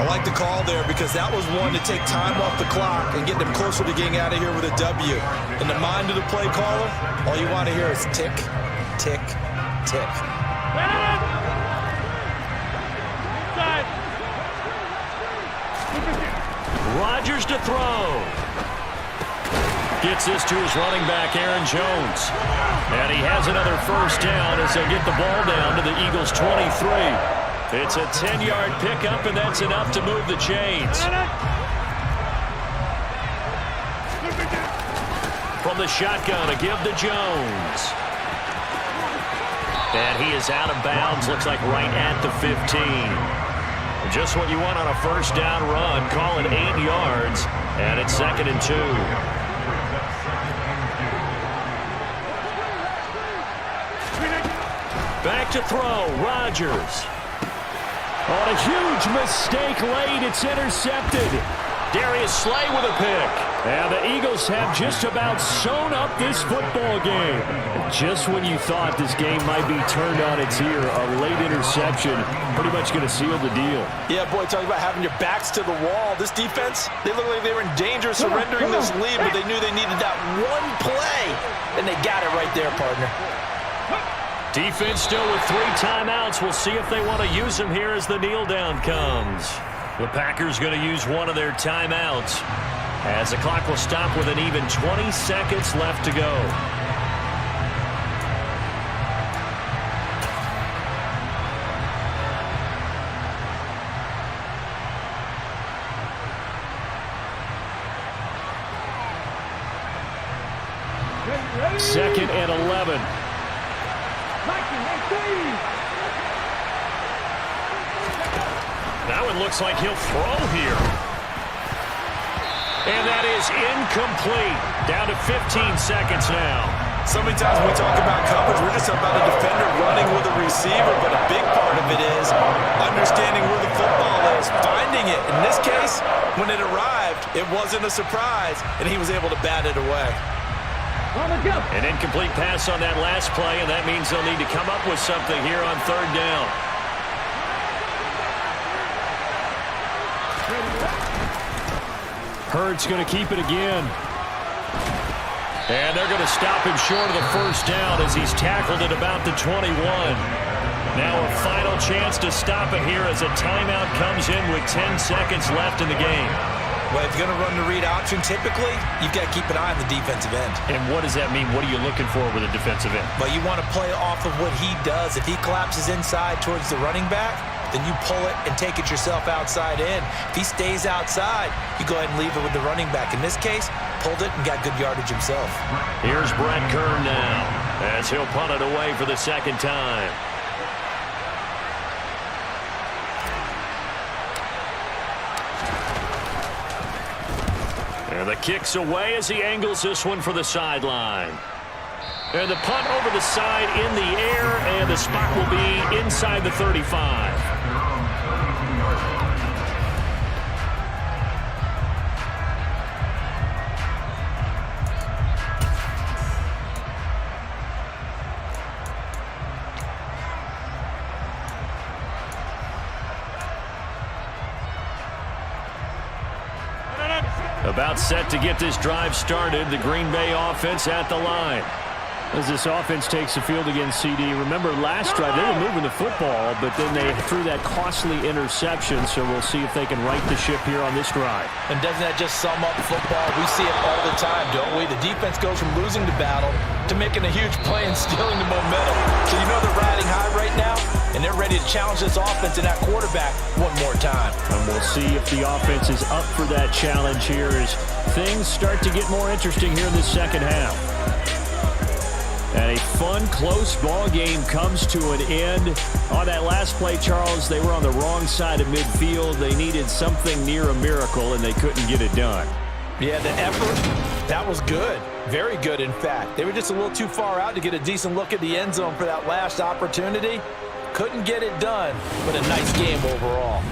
I like the call there because that was one to take time off the clock and get them closer to getting out of here with a W. In the mind of the play caller, all you want to hear is tick, tick, tick. Rodgers to throw. Gets this to his running back, Aaron Jones. And he has another 1st down as they get the ball down to the Eagles' 23. It's a 10-yard pickup, and that's enough to move the chains. From the shotgun, a give to Jones. And he is out of bounds, looks like right at the 15. Just what you want on a 1st down run. Call it 8 yards, and it's 2nd and 2. Back to throw, Rodgers. On a huge mistake late, it's intercepted. Darius Slay with a pick. And the Eagles have just about sewn up this football game. Just when you thought this game might be turned on its ear, a late interception pretty much going to seal the deal. Yeah, boy, talking about having your backs to the wall. This defense, they look like they were in danger of surrendering this lead, but they knew they needed that one play, and they got it right there, partner. Defense still with 3 timeouts. We'll see if they want to use them here as the kneel down comes. The Packers going to use one of their timeouts as the clock will stop with an even 20 seconds left to go. Second and 11. That one looks like he'll throw here. And that is incomplete. Down to 15 seconds now. So many times when we talk about coverage, we're just about a defender running with a receiver, but a big part of it is understanding where the football is, finding it. In this case, when it arrived, it wasn't a surprise, and he was able to bat it away. An incomplete pass on that last play, and that means they'll need to come up with something here on 3rd down. Hurts going to keep it again. And they're going to stop him short of the 1st down as he's tackled at about the 21. Now a final chance to stop it here as a timeout comes in with 10 seconds left in the game. Well, if you're going to run the read option, typically, you've got to keep an eye on the defensive end. And what does that mean? What are you looking for with a defensive end? Well, you want to play off of what he does. If he collapses inside towards the running back, then you pull it and take it yourself outside in. If he stays outside, you go ahead and leave it with the running back. In this case, pulled it and got good yardage himself. Here's Brett Kern now as he'll punt it away for the 2nd time. And the kick's away as he angles this one for the sideline. And the punt over the side in the air, and the spot will be inside the 35. About set to get this drive started. The Green Bay offense at the line. As this offense takes the field against CD. Remember, last drive, they were moving the football, but then they threw that costly interception, so we'll see if they can right the ship here on this drive. And doesn't that just sum up football? We see it all the time, don't we? The defense goes from losing the battle to making a huge play and stealing the momentum. So you know they're riding high right now, and they're ready to challenge this offense and that quarterback one more time. And we'll see if the offense is up for that challenge here as things start to get more interesting here in the second half. And a fun, close ball game comes to an end. On that last play, Charles, they were on the wrong side of midfield. They needed something near a miracle, and they couldn't get it done. Yeah, the effort, that was good. Very good, in fact. They were just a little too far out to get a decent look at the end zone for that last opportunity. Couldn't get it done, but a nice game overall.